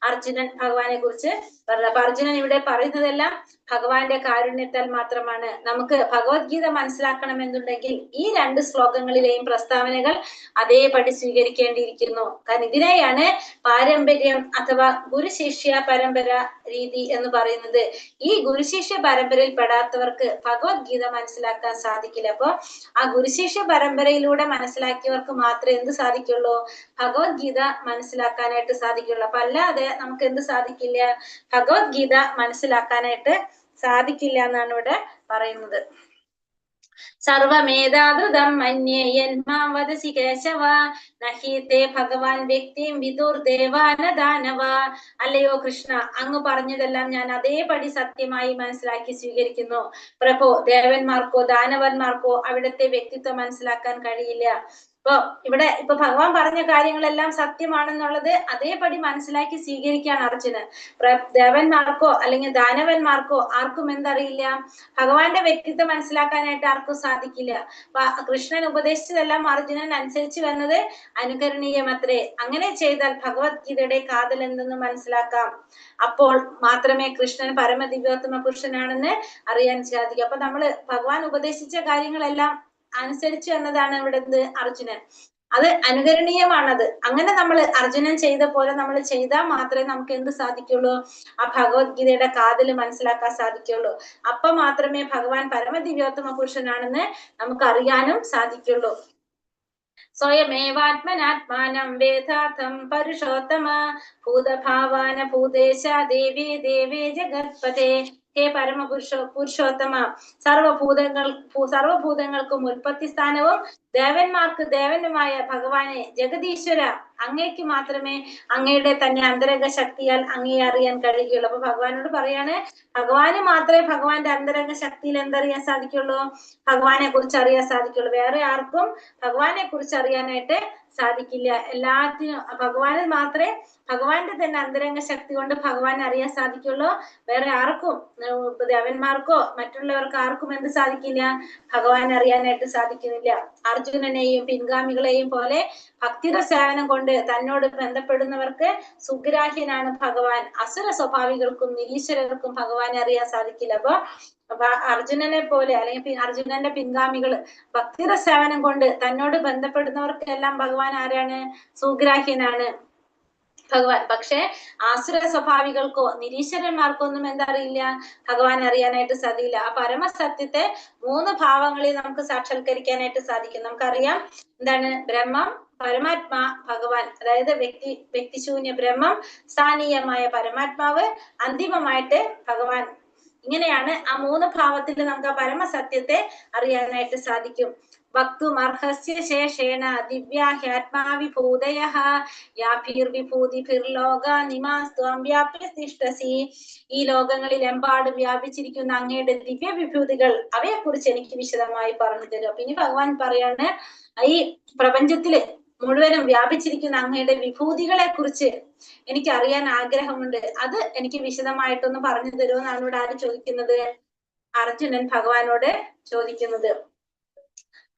അർജുനൻ ഭഗവാനെ കുറിച്ച് പറഞ്ഞത്. അപ്പൊ അർജുനൻ ഇവിടെ പറയുന്നതെല്ലാം ഭഗവാന്റെ കാരുണ്യത്താൽ മാത്രമാണ്. നമുക്ക് ഭഗവത്ഗീത മനസ്സിലാക്കണമെന്നുണ്ടെങ്കിൽ ഈ രണ്ട് ശ്ലോകങ്ങളിലെയും പ്രസ്താവനകൾ അതേപടി സ്വീകരിക്കേണ്ടിയിരിക്കുന്നു. കാരണം ഇതിനെയാണ് പാരമ്പര്യം അഥവാ ഗുരുശിഷ്യ പരമ്പര രീതി എന്ന് പറയുന്നത്. ഈ ഗുരുശിഷ്യ പരമ്പരയിൽ പെടാത്തവർക്ക് ഭഗവത്ഗീത മനസ്സിലാക്കാൻ സാധിക്കില്ല. അപ്പൊ ആ ഗുരുശിഷ്യ പരമ്പരയിലൂടെ മനസ്സിലാക്കിയവർക്ക് മാത്രമേ എന്ത് സാധിക്കുള്ളൂ? ഭഗവത്ഗീത മനസ്സിലാക്കാനായിട്ട് സാധിക്കുള്ളൂ. അപ്പൊ അല്ലാതെ നമുക്ക് എന്ത് സാധിക്കില്ല? ഭഗവത്ഗീത മനസ്സിലാക്കാനായിട്ട് സാധിക്കില്ല എന്നാണ് ഇവിടെ പറയുന്നത്. സർവമേധാതൃതം മന്യേ യന്മാം വദസി കേശവ നഹി തേ ഭഗവാൻ വ്യക്തിം വിദുർദേവാന ദാനവ. അല്ലയോ കൃഷ്ണ, അങ്ങ് പറഞ്ഞതെല്ലാം ഞാൻ അതേപടി സത്യമായി മനസ്സിലാക്കി സ്വീകരിക്കുന്നു. പ്രഭു, ദേവന്മാർക്കോ ദാനവന്മാർക്കോ അവിടുത്തെ വ്യക്തിത്വം മനസ്സിലാക്കാൻ കഴിയില്ല. ഇപ്പൊ ഭഗവാൻ പറഞ്ഞ കാര്യങ്ങളെല്ലാം സത്യമാണെന്നുള്ളത് അതേപടി മനസ്സിലാക്കി സ്വീകരിക്കുകയാണ് അർജുനൻ. ദേവന്മാർക്കോ അല്ലെങ്കിൽ ദാനവന്മാർക്കോ ആർക്കും എന്തറിയില്ല? ഭഗവാന്റെ വ്യക്തിത്വം മനസ്സിലാക്കാനായിട്ട് ആർക്കും സാധിക്കില്ല. കൃഷ്ണൻ ഉപദേശിച്ചതെല്ലാം അർജുനൻ അനുസരിച്ച് വന്നത് അനുകരണീയമത്രേ. അങ്ങനെ ചെയ്താൽ ഭഗവത്ഗീതയുടെ കാതൽ എന്തെന്ന് മനസ്സിലാക്കാം. അപ്പോൾ മാത്രമേ കൃഷ്ണൻ പരമദിവ്യോത്തമ പുരുഷനാണെന്ന് അറിയാൻ സാധിക്കും. അപ്പൊ നമ്മള് ഭഗവാൻ ഉപദേശിച്ച കാര്യങ്ങളെല്ലാം അനുസരിച്ചു എന്നതാണ് ഇവിടുന്ന് അർജുനൻ. അത് അനുകരണീയമാണത്. അങ്ങനെ നമ്മൾ അർജുനൻ ചെയ്ത പോലെ നമ്മൾ ചെയ്താൽ മാത്രമേ നമുക്ക് എന്ത് സാധിക്കുള്ളൂ? ആ ഭഗവത്ഗീതയുടെ കാതല് മനസ്സിലാക്കാൻ സാധിക്കുള്ളൂ. അപ്പൊ മാത്രമേ ഭഗവാൻ പരമദിവ്യോത്തമ പുരുഷനാണെന്ന് നമുക്ക് അറിയാനും സാധിക്കുള്ളൂ. സ്വയമേവാത്മനാത്മാനം വേദാർത്ഥം പരുഷോത്തമ ഭൂതഭാവാന ഭൂതേശ ദേവേ ദേവേ ജഗത്പതേ. ഹേ പുരുഷോത്തമ, സർവഭൂതങ്ങൾക്കും ഉൽപ്പത്തി സ്ഥാനവും ദേവന്മാർക്ക് ദേവനുമായ ഭഗവാനെ, ജഗദീശ്വര, അങ്ങേക്ക് മാത്രമേ അങ്ങയുടെ തന്നെ അന്തരംഗ ശക്തിയാൽ അങ്ങയെ അറിയാൻ കഴിയുകയുള്ളൂ. അപ്പൊ ഭഗവാനോട് പറയാണ്, ഭഗവാന് മാത്രമേ ഭഗവാന്റെ അന്തരംഗ ശക്തിയിൽ എന്തറിയാൻ സാധിക്കുള്ളൂ? ഭഗവാനെ കുറിച്ച് അറിയാൻ സാധിക്കുള്ളൂ. വേറെ ആർക്കും ഭഗവാനെ കുറിച്ച് അറിയാനായിട്ട് സാധിക്കില്ല. എല്ലാത്തിനും ഭഗവാന് മാത്രമേ ഭഗവാന്റെ തന്നെ അന്തരംഗ ശക്തി കൊണ്ട് ഭഗവാനെ അറിയാൻ സാധിക്കുള്ളൂ. വേറെ ആർക്കും, ദേവന്മാർക്കോ മറ്റുള്ളവർക്ക് ആർക്കും എന്ത് സാധിക്കില്ല? ഭഗവാനെ അറിയാനായിട്ട് സാധിക്കുന്നില്ല. അർജുനനെയും പിൻഗാമികളെയും പോലെ ഭക്തിര സേവനം കൊണ്ട് തന്നോട് ബന്ധപ്പെടുന്നവർക്ക് സുഗ്രാഹ്യനാണ് ഭഗവാൻ. അസുര സ്വഭാവികൾക്കും നിരീശ്വരർക്കും ഭഗവാനെ അറിയാൻ സാധിക്കില്ല. അപ്പൊ അർജുനനെ പോലെ അല്ലെങ്കിൽ അർജുനന്റെ പിൻഗാമികള് ഭക്തിര സേവനം കൊണ്ട് തന്നോട് ബന്ധപ്പെടുന്നവർക്കെല്ലാം ഭഗവാൻ ആരാണ്? സുഗ്രാഹ്യനാണ്. ഭഗവാൻ. പക്ഷെ ആസുര സ്വഭാവികൾക്കോ നിരീശ്വരന്മാർക്കോ ഒന്നും എന്താ അറിയില്ല, ഭഗവാൻ അറിയാനായിട്ട് സാധിക്കില്ല. ആ പരമസത്യത്തെ 3 ഭാവങ്ങളിൽ നമുക്ക് സാക്ഷാത്കരിക്കാനായിട്ട് സാധിക്കും. നമുക്കറിയാം എന്താണ് ബ്രഹ്മം, പരമാത്മാ, ഭഗവാൻ. അതായത് വ്യക്തിശൂന്യ ബ്രഹ്മം, സ്ഥാനീയമായ പരമാത്മാവ്, അന്തിമമായിട്ട് ഭഗവാൻ. ഇങ്ങനെയാണ് ആ 3 ഭാവത്തിൽ നമുക്ക് ആ പരമസത്യത്തെ അറിയാനായിട്ട് സാധിക്കും. വക്തുമർഹസ്യ ശേഷേണ ദിവ്യാഹ്യാത്മാവിഭൂതയഃ യാഭിർവിഭൂതിഭിർലോകാനിമാസ്ത്വം വ്യാപ്യ തിഷ്ഠസി. ഈ ലോകങ്ങളിലെമ്പാടും വ്യാപിച്ചിരിക്കുന്ന അങ്ങയുടെ ദിവ്യ വിഭൂതികൾ, അവയെ കുറിച്ച് എനിക്ക് വിശദമായി പറഞ്ഞു തരും. അപ്പൊ ഇനി ഭഗവാൻ പറയാണ്, ഈ പ്രപഞ്ചത്തില് മുഴുവനും വ്യാപിച്ചിരിക്കുന്ന അങ്ങയുടെ വിഭൂതികളെ കുറിച്ച് എനിക്ക് അറിയാൻ ആഗ്രഹമുണ്ട്. അത് എനിക്ക് വിശദമായിട്ടൊന്ന് പറഞ്ഞു തരുമെന്നാണ് ഇവിടെ ആര് ചോദിക്കുന്നത്? അർജുനൻ ഭഗവാനോട് ചോദിക്കുന്നത്.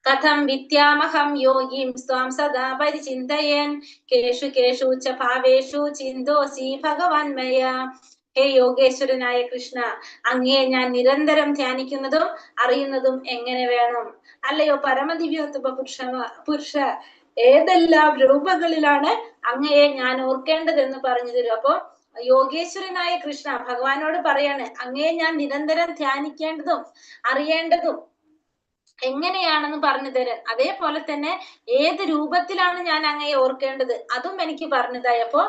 കഥം വിദ്യാമഹം യോഗിം സ്വാം സദാ പരിചിന്തയൻ കേഷു കേഷു ച ഭാവേഷു ചിന്തോസി ഭഗവാൻ മയ. ഹേ യോഗേശ്വരനായ കൃഷ്ണ, അങ്ങയെ ഞാൻ നിരന്തരം ധ്യാനിക്കുന്നതും അറിയുന്നതും എങ്ങനെ വേണം? അല്ലയോ പരമദിവ്യോത്തമ പുരുഷ, ഏതെല്ലാം രൂപങ്ങളിലാണ് അങ്ങയെ ഞാൻ ഓർക്കേണ്ടതെന്ന് പറഞ്ഞു തരും. അപ്പൊ യോഗേശ്വരനായ കൃഷ്ണ ഭഗവാനോട് പറയാണ്, അങ്ങയെ ഞാൻ നിരന്തരം ധ്യാനിക്കേണ്ടതും അറിയേണ്ടതും എങ്ങനെയാണെന്ന് പറഞ്ഞു തരാൻ. അതേപോലെ തന്നെ ഏത് രൂപത്തിലാണ് ഞാൻ അങ്ങയെ ഓർക്കേണ്ടത് അതും എനിക്ക് പറഞ്ഞതായി. അപ്പോ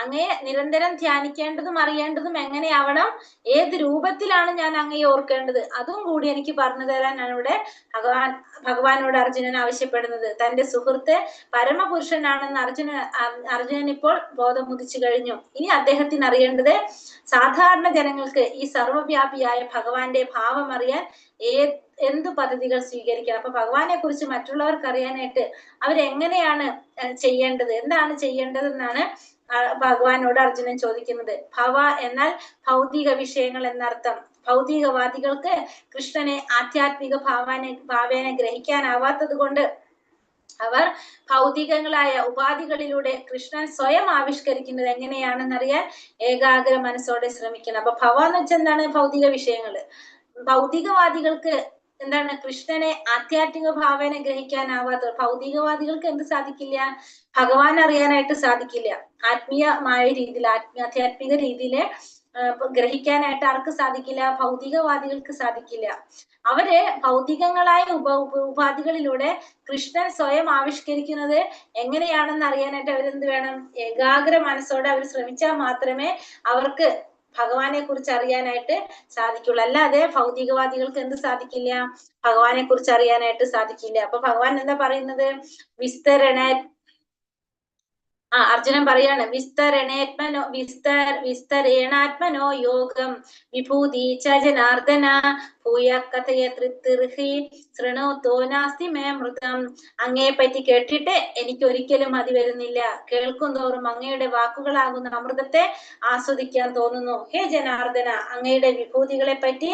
അങ്ങയെ നിരന്തരം ധ്യാനിക്കേണ്ടതും അറിയേണ്ടതും എങ്ങനെയാവണം, ഏത് രൂപത്തിലാണ് ഞാൻ അങ്ങയെ ഓർക്കേണ്ടത് അതും കൂടി എനിക്ക് പറഞ്ഞു തരാനാണ് ഇവിടെ ഭഗവാനോട് അർജുനൻ ആവശ്യപ്പെടുന്നത്. തന്റെ സുഹൃത്ത് പരമപുരുഷനാണെന്ന് അർജുനൻ ഇപ്പോൾ ബോധമുദിച്ചു കഴിഞ്ഞു. ഇനി അദ്ദേഹത്തിന് അറിയേണ്ടത് സാധാരണ ജനങ്ങൾക്ക് ഈ സർവ്വവ്യാപിയായ ഭഗവാന്റെ ഭാവം അറിയാൻ എന്ത് പദ്ധതികൾ സ്വീകരിക്കണം. അപ്പൊ ഭഗവാനെ കുറിച്ച് മറ്റുള്ളവർക്ക് അറിയാനായിട്ട് അവരെങ്ങനെയാണ് ചെയ്യേണ്ടത്, എന്താണ് ചെയ്യേണ്ടത് എന്നാണ് ഭഗവാനോട് അർജുനൻ ചോദിക്കുന്നത്. ഭവ എന്നാൽ ഭൗതിക വിഷയങ്ങൾ എന്നർത്ഥം. ഭൗതികവാദികൾക്ക് കൃഷ്ണനെ ആധ്യാത്മിക ഭാവേന ഗ്രഹിക്കാനാവാത്തത് കൊണ്ട് അവർ ഭൗതികങ്ങളായ ഉപാധികളിലൂടെ കൃഷ്ണൻ സ്വയം ആവിഷ്കരിക്കുന്നത് എങ്ങനെയാണെന്നറിയാൻ ഏകാഗ്ര മനസ്സോടെ ശ്രമിക്കണം. അപ്പൊ ഭവ എന്ന് വെച്ചാൽ എന്താണ്? ഭൗതിക വിഷയങ്ങള്. ഭൗതികവാദികൾക്ക് എന്താണ്? കൃഷ്ണനെ ആധ്യാത്മിക ഭാവേന ഗ്രഹിക്കാനാവാത്ത ഭൗതികവാദികൾക്ക് എന്ത് സാധിക്കില്ല? ഭഗവാൻ അറിയാനായിട്ട് സാധിക്കില്ല. ആത്മീയമായ രീതിയിൽ, ആധ്യാത്മിക രീതിയില് ഗ്രഹിക്കാനായിട്ട് ആർക്ക് സാധിക്കില്ല? ഭൗതികവാദികൾക്ക് സാധിക്കില്ല. അവര് ഭൗതികങ്ങളായ ഉപാധികളിലൂടെ കൃഷ്ണൻ സ്വയം ആവിഷ്കരിക്കുന്നത് എങ്ങനെയാണെന്ന് അറിയാനായിട്ട് അവരെന്ത് വേണം? ഏകാഗ്ര മനസ്സോടെ അവർ ശ്രമിച്ചാൽ മാത്രമേ അവർക്ക് ഭഗവാനെ കുറിച്ച് അറിയാനായിട്ട് സാധിക്കുള്ളൂ. അല്ലാതെ ഭൗതികവാദികൾക്ക് എന്ത് സാധിക്കില്ല? ഭഗവാനെ കുറിച്ച് അറിയാനായിട്ട് സാധിക്കില്ല. അപ്പൊ ഭഗവാൻ എന്താ പറയുന്നത്? അർജുനൻ പറയാണ്, വിസ്തരേണാത്മനോ യോഗം വിഭൂതി ച ജനാർദ്ദന ഭൂയ കഥയ തൃത്തിർഹി ശൃണോത്തോ നാസ്തി മേ മൃതം. അങ്ങയെ പറ്റി കേട്ടിട്ട് എനിക്ക് ഒരിക്കലും മതി വരുന്നില്ല. കേൾക്കും തോറും അങ്ങയുടെ വാക്കുകളാകുന്ന അമൃതത്തെ ആസ്വദിക്കാൻ തോന്നുന്നു. ഹേ ജനാർദ്ദന, അങ്ങയുടെ വിഭൂതികളെ പറ്റി,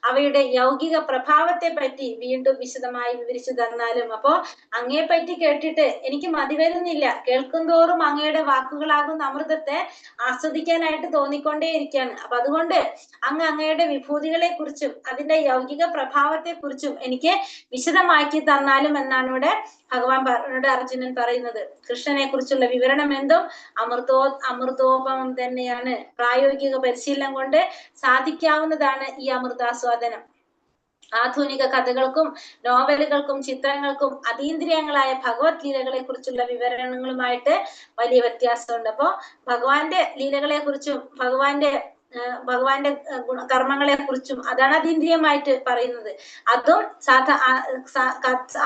അവയുടെ യൗകിക പ്രഭാവത്തെ പറ്റി വീണ്ടും വിശദമായി വിവരിച്ചു തന്നാലും. അപ്പോ അങ്ങയെ പറ്റി കേട്ടിട്ട് എനിക്ക് മതി വരുന്നില്ല. കേൾക്കും തോറും അങ്ങയുടെ വാക്കുകളാകുന്ന അമൃതത്തെ ആസ്വദിക്കാനായിട്ട് തോന്നിക്കൊണ്ടേയിരിക്കുകയാണ്. അപ്പൊ അതുകൊണ്ട് അങ്ങയുടെ വിഭൂതികളെ കുറിച്ചും അതിന്റെ യൗകിക പ്രഭാവത്തെ കുറിച്ചും എനിക്ക് വിശദമാക്കി തന്നാലും എന്നാണ് ഇവിടെ ഭഗവാനോട് അർജുനൻ പറയുന്നത്. കൃഷ്ണനെ കുറിച്ചുള്ള വിവരണം എന്തും അമൃതോപമം തന്നെയാണ്. പ്രായോഗിക പരിശീലനം കൊണ്ട് സാധിക്കാവുന്നതാണ് ഈ അമൃതാസ്വാദനം. ആധുനിക കഥകൾക്കും നോവലുകൾക്കും ചിത്രങ്ങൾക്കും അതീന്ദ്രിയങ്ങളായ ഭഗവത് ലീലകളെ കുറിച്ചുള്ള വിവരണങ്ങളുമായിട്ട് വലിയ വ്യത്യാസമുണ്ട്. അപ്പോ ഭഗവാന്റെ ലീലകളെ കുറിച്ചും ഭഗവാന്റെ കർമ്മങ്ങളെ കുറിച്ചും അതാണ് അതീന്ദ്രിയമായിട്ട് പറയുന്നത്. അതും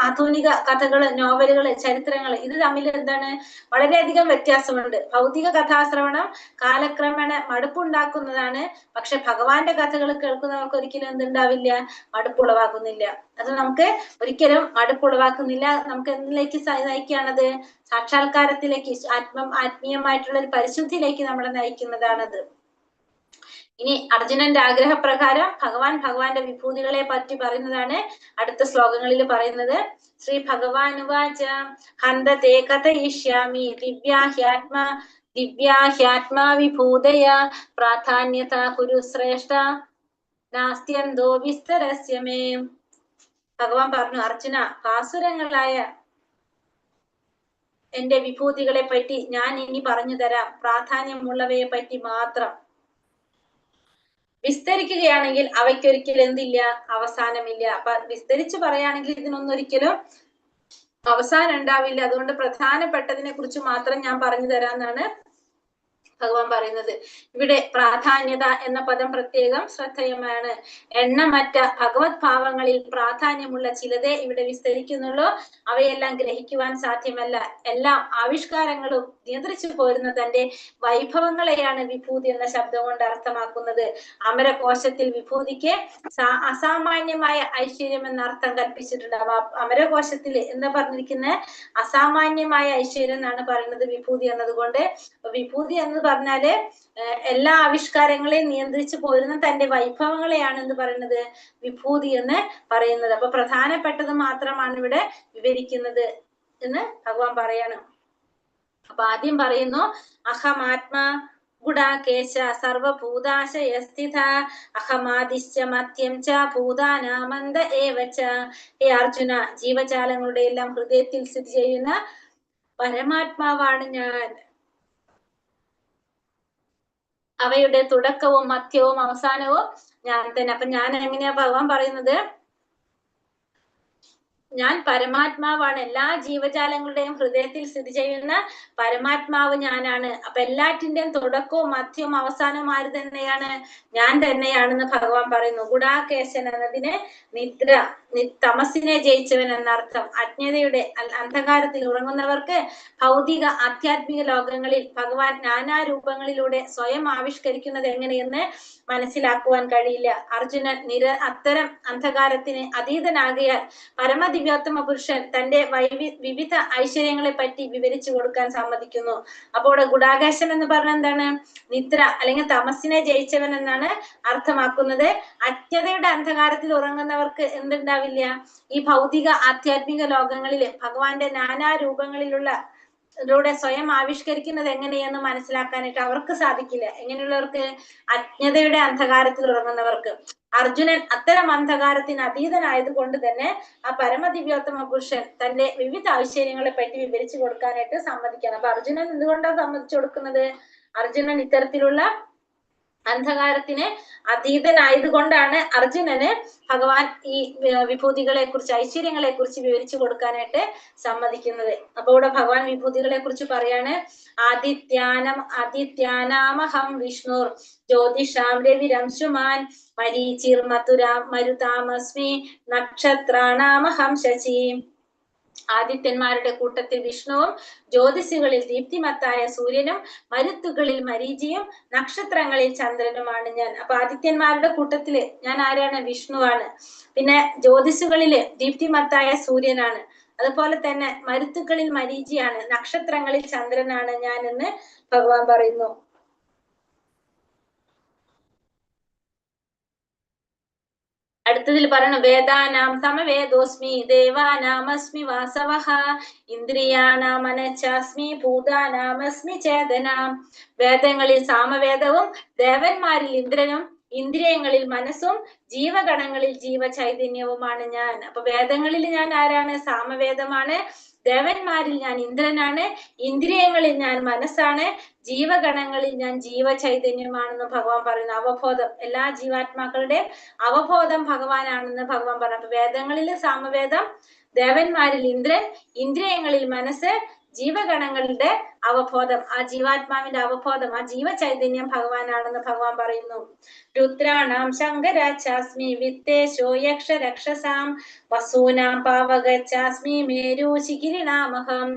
ആധുനിക കഥകള്, നോവലുകള്, ചരിത്രങ്ങള് ഇത് തമ്മിൽ എന്താണ്? വളരെയധികം വ്യത്യാസമുണ്ട്. ഭൗതിക കഥാശ്രവണം കാലക്രമേണ മടുപ്പുണ്ടാക്കുന്നതാണ്. പക്ഷെ ഭഗവാന്റെ കഥകൾ കേൾക്കുന്നവർക്ക് ഒരിക്കലും എന്തുണ്ടാവില്ല? മടുപ്പുളവാക്കുന്നില്ല. അത് നമുക്ക് ഒരിക്കലും മടുപ്പുളവാക്കുന്നില്ല. നമുക്ക് എന്തിലേക്ക് നയിക്കുകയാണത്? സാക്ഷാത്കാരത്തിലേക്ക്, ആത്മീയമായിട്ടുള്ള ഒരു പരിശുദ്ധിയിലേക്ക് നമ്മളെ നയിക്കുന്നതാണത്. ഇനി അർജുനന്റെ ആഗ്രഹപ്രകാരം ഭഗവാന്റെ വിഭൂതികളെ പറ്റി പറയുന്നതാണ് അടുത്ത ശ്ലോകങ്ങളിൽ പറയുന്നത്. ശ്രീ ഭഗവാനുവാച ഹന്തതേ കഥയിഷ്യാമി ദിവ്യാഹ്യാത്മാ വിഭൂതയ പ്രാധാന്യത കുരു ശ്രേഷ്ഠ നാസ്ത്യന്തോ വിസ്തരസ്യ മേ. ഭഗവാൻ പറഞ്ഞു, അർജുന, ഭാസുരങ്ങളായ എന്റെ വിഭൂതികളെ പറ്റി ഞാൻ ഇനി പറഞ്ഞു തരാം. പ്രാധാന്യമുള്ളവയെ പറ്റി മാത്രം. വിസ്തരിക്കുകയാണെങ്കിൽ അവയ്ക്കൊരിക്കലും എന്തില്ല, അവസാനമില്ല. അപ്പൊ വിസ്തരിച്ച് പറയുകയാണെങ്കിൽ ഇതിനൊന്നും ഒരിക്കലും അവസാനം ഉണ്ടാവില്ല. അതുകൊണ്ട് പ്രധാനപ്പെട്ടതിനെ കുറിച്ച് മാത്രം ഞാൻ പറഞ്ഞു തരാമെന്നാണ് ഭഗവാൻ പറയുന്നത്. ഇവിടെ പ്രാധാന്യത എന്ന പദം പ്രത്യേകം ശ്രദ്ധേയമാണ്. എണ്ണമറ്റ ഭഗവത് ഭാവങ്ങളിൽ പ്രാധാന്യമുള്ള ചിലതേ ഇവിടെ വിസ്തരിക്കുന്നുള്ളൂ. അവയെല്ലാം ഗ്രഹിക്കുവാൻ സാധ്യമല്ല. എല്ലാ ആവിഷ്കാരങ്ങളും നിയന്ത്രിച്ചു പോരുന്ന തന്റെ വൈഭവങ്ങളെയാണ് വിഭൂതി എന്ന ശബ്ദം കൊണ്ട് അർത്ഥമാക്കുന്നത്. അമരകോശത്തിൽ വിഭൂതിക്ക് അസാമാന്യമായ ഐശ്വര്യം എന്ന അർത്ഥം കൽപ്പിച്ചിട്ടുണ്ട്. അമരകോശത്തിൽ എന്ന് പറഞ്ഞിരിക്കുന്ന അസാമാന്യമായ ഐശ്വര്യം എന്നാണ് പറയുന്നത് വിഭൂതി എന്നതുകൊണ്ട്. വിഭൂതി എന്ന് പറഞ്ഞാല് എല്ലാ ആവിഷ്കാരങ്ങളെയും നിയന്ത്രിച്ചു പോരുന്ന തന്റെ വൈഭവങ്ങളെയാണ് എന്ത് പറയുന്നത്, വിഭൂതി എന്ന് പറയുന്നത്. അപ്പൊ പ്രധാനപ്പെട്ടത് മാത്രമാണ് ഇവിടെ വിവരിക്കുന്നത് എന്ന് ഭഗവാൻ പറയണം. അപ്പൊ ആദ്യം പറയുന്നു, അഹമാത്മാ ഗുഡാകേശ സർവഭൂതാശയസ്ഥിത അഹമാദിശ്ച മധ്യം ച ഭൂതാനാമന്ത ഏവച. ഹേ അർജുന, ജീവജാലങ്ങളുടെ എല്ലാം ഹൃദയത്തിൽ സ്ഥിതി ചെയ്യുന്ന പരമാത്മാവാണ് ഞാൻ. അവയുടെ തുടക്കവും മധ്യവും അവസാനവും ഞാൻ തന്നെ. അപ്പൊ ഞാൻ എങ്ങനെയാ ഭഗവാൻ പറയുന്നത്, ഞാൻ പരമാത്മാവാണ്. എല്ലാ ജീവജാലങ്ങളുടെയും ഹൃദയത്തിൽ സ്ഥിതി ചെയ്യുന്ന പരമാത്മാവ് ഞാനാണ്. അപ്പൊ എല്ലാറ്റിന്റെയും തുടക്കവും മധ്യവും അവസാനവും ആര് തന്നെയാണ്, ഞാൻ തന്നെയാണെന്ന് ഭഗവാൻ പറയുന്നു. ഗുഡാകേശൻ എന്നതിന് നിദ്ര, തമസിനെ ജയിച്ചവൻ എന്നർത്ഥം. അജ്ഞതയുടെ അന്ധകാരത്തിൽ ഉറങ്ങുന്നവർക്ക് ഭൗതിക ആധ്യാത്മിക ലോകങ്ങളിൽ ഭഗവാൻ നാനാരൂപങ്ങളിലൂടെ സ്വയം ആവിഷ്കരിക്കുന്നത് എങ്ങനെയെന്ന് മനസ്സിലാക്കുവാൻ കഴിയില്ല. അർജുനൻ അത്തരം അന്ധകാരത്തിന് അതീതനാകിയാൽ പരമദിവ്യോത്തമ പുരുഷൻ തന്റെ വിവിധ ഐശ്വര്യങ്ങളെ പറ്റി വിവരിച്ചു കൊടുക്കാൻ സമ്മതിക്കുന്നു. അപ്പോൾ ഗുഡാകേശൻ എന്ന് പറഞ്ഞ എന്താണ്, നിദ്ര അല്ലെങ്കിൽ തമസിനെ ജയിച്ചവൻ എന്നാണ് അർത്ഥമാക്കുന്നത്. അജ്ഞതയുടെ അന്ധകാരത്തിൽ ഉറങ്ങുന്നവർക്ക് എന്തുണ്ടാവില്ല, ഈ ഭൗതിക ആധ്യാത്മിക ലോകങ്ങളിൽ ഭഗവാന്റെ നാനാ രൂപങ്ങളിലുള്ള ൂടെ സ്വയം ആവിഷ്കരിക്കുന്നത് എങ്ങനെയെന്ന് മനസ്സിലാക്കാനായിട്ട് അവർക്ക് സാധിക്കില്ല. എങ്ങനെയുള്ളവർക്ക്, അജ്ഞതയുടെ അന്ധകാരത്തിൽ ഉറങ്ങുന്നവർക്ക്. അർജുനൻ അത്തരം അന്ധകാരത്തിന് അതീതനായത് കൊണ്ട് തന്നെ ആ പരമദിവ്യോത്തമ പുരുഷൻ തന്റെ വിവിധ ഐശ്വര്യങ്ങളെ പറ്റി വിവരിച്ചു കൊടുക്കാനായിട്ട് സമ്മതിക്കണം. അപ്പൊ അർജുനൻ എന്തുകൊണ്ടാണ് സമ്മതിച്ചു കൊടുക്കുന്നത്, അർജുനൻ ഇത്തരത്തിലുള്ള അന്ധകാരത്തിന് അതീതനായത് കൊണ്ടാണ് അർജുനന് ഭഗവാൻ ഈ വിഭൂതികളെ കുറിച്ച്, ഐശ്വര്യങ്ങളെ കുറിച്ച് വിവരിച്ചു കൊടുക്കാനായിട്ട് സമ്മതിക്കുന്നത്. അപ്പൊ ഇവിടെ ഭഗവാൻ വിഭൂതികളെ കുറിച്ച് പറയാണ്, ആദിത്യാനാമഹം വിഷ്ണുർ ജ്യോതിഷാം രവിരംശുമാൻ മരീചിർ മരുതാമസ്മി നക്ഷത്രാണാമഹം ശശി. ആദിത്യന്മാരുടെ കൂട്ടത്തിൽ വിഷ്ണുവും, ജ്യോതിസുകളിൽ ദീപ്തിമത്തായ സൂര്യനും, മരുത്തുകളിൽ മരീചിയും, നക്ഷത്രങ്ങളിൽ ചന്ദ്രനുമാണ് ഞാൻ. അപ്പൊ ആദിത്യന്മാരുടെ കൂട്ടത്തില് ഞാൻ ആരാണ്, വിഷ്ണുവാണ്. പിന്നെ ജ്യോതിസുകളില് ദീപ്തിമത്തായ സൂര്യനാണ്. അതുപോലെ തന്നെ മരുത്തുകളിൽ മരീചിയാണ്, നക്ഷത്രങ്ങളിൽ ചന്ദ്രനാണ് ഞാൻ എന്ന് ഭഗവാൻ പറയുന്നു. അടുത്തതിൽ പറയണു, വേദാനാം സമവേദോസ്മി ദേവാനാമസ്മി വാസവഃ ഇന്ദ്രിയാണാം മനഃച്ചാസ്മി ഭൂതാനാമസ്മി ചേതനാം. വേദങ്ങളിൽ സാമവേദവും, ദേവന്മാരിൽ ഇന്ദ്രനും, ഇന്ദ്രിയങ്ങളിൽ മനസ്സും, ജീവഗണങ്ങളിൽ ജീവചൈതന്യവുമാണ് ഞാൻ. അപ്പൊ വേദങ്ങളിൽ ഞാൻ ആരാണ്, സാമവേദമാണ്. ദേവന്മാരിൽ ഞാൻ ഇന്ദ്രനാണ്. ഇന്ദ്രിയങ്ങളിൽ ഞാൻ മനസ്സാണ്. ജീവഗണങ്ങളിൽ ഞാൻ ജീവചൈതന്യമാണെന്ന് ഭഗവാൻ പറയുന്നു. അവബോധം, എല്ലാ ജീവാത്മാക്കളുടെയും അവബോധം ഭഗവാനാണെന്ന് ഭഗവാൻ പറഞ്ഞു. അപ്പൊ വേദങ്ങളില് സാമവേദം, ദേവന്മാരിൽ ഇന്ദ്രൻ, ഇന്ദ്രിയങ്ങളിൽ മനസ്സ്, ജീവഗണങ്ങളുടെ അവബോധം, ആ ജീവാത്മാവിന്റെ അവബോധം, ആ ജീവചൈതന്യം ഭഗവാനാണെന്ന് ഭഗവാൻ പറയുന്നു. രുദ്രാണാം ശങ്കരാച്ചാസ്മി വിത്തേശോ യക്ഷ രക്ഷസാം വസൂനാം പാവകച്ചാസ്മി മേരുശിഖിരിണാമഹം.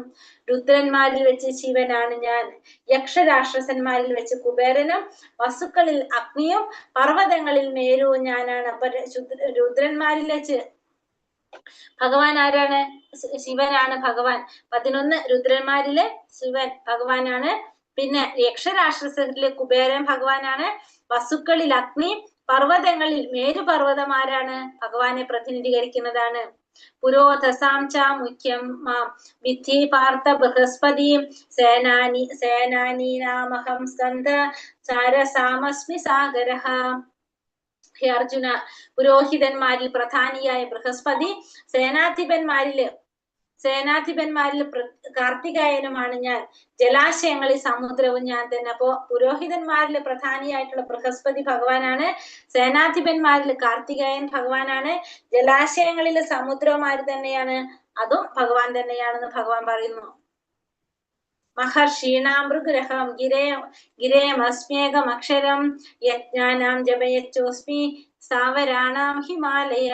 രുദ്രന്മാരിൽ വെച്ച് ശിവനാണ് ഞാൻ. യക്ഷരാക്ഷസന്മാരിൽ വെച്ച് കുബേരനും, വസുക്കളിൽ അഗ്നിയും, പർവ്വതങ്ങളിൽ മേരുവും ഞാനാണ്. അപ്പൊ രുദ്രന്മാരിൽ വെച്ച് ഭഗവാൻ ആരാണ്, ശിവനാണ് ഭഗവാൻ. 11 രുദ്രന്മാരില് ശിവൻ ഭഗവാനാണ്. പിന്നെ യക്ഷരാക്ഷസത്തിലെ കുബേരൻ ഭഗവാനാണ്. വസുക്കളിൽ അഗ്നി, പർവ്വതങ്ങളിൽ മേരുപർവ്വതം ആരാണ്, ഭഗവാനെ പ്രതിനിധീകരിക്കുന്നതാണ്. പുരോധസാം ച മുഖ്യം മാം വിദ്ധി പാർത്ഥ ബൃഹസ്പതിയും സേനാനീനാമഹം സ്കന്ദ സാരസാമസ്മി സാഗരഃ. ഹേ അർജുന, പുരോഹിതന്മാരിൽ പ്രധാനിയായ ബൃഹസ്പതി, സേനാധിപന്മാരില് സേനാധിപന്മാരിൽ കാർത്തികേയനുമാണ് ഞാൻ. ജലാശയങ്ങളിൽ സമുദ്രവും ഞാൻ തന്നെ. അപ്പോ പുരോഹിതന്മാരിൽ പ്രധാനിയായിട്ടുള്ള ബൃഹസ്പതി ഭഗവാനാണ്. സേനാധിപന്മാരിൽ കാർത്തികേയൻ ഭഗവാനാണ്. ജലാശയങ്ങളിൽ സമുദ്രമാര് തന്നെയാണ്, അതും ഭഗവാൻ തന്നെയാണെന്ന് ഭഗവാൻ പറയുന്നു. മഹർഷീണാം ഭൃഗുരഹം ഗിരേമസ്മ്യേകം അക്ഷരം യജ്ഞാനാം ജപയച്ചോസ്മി സാവരാണാം ഹിമാലയ.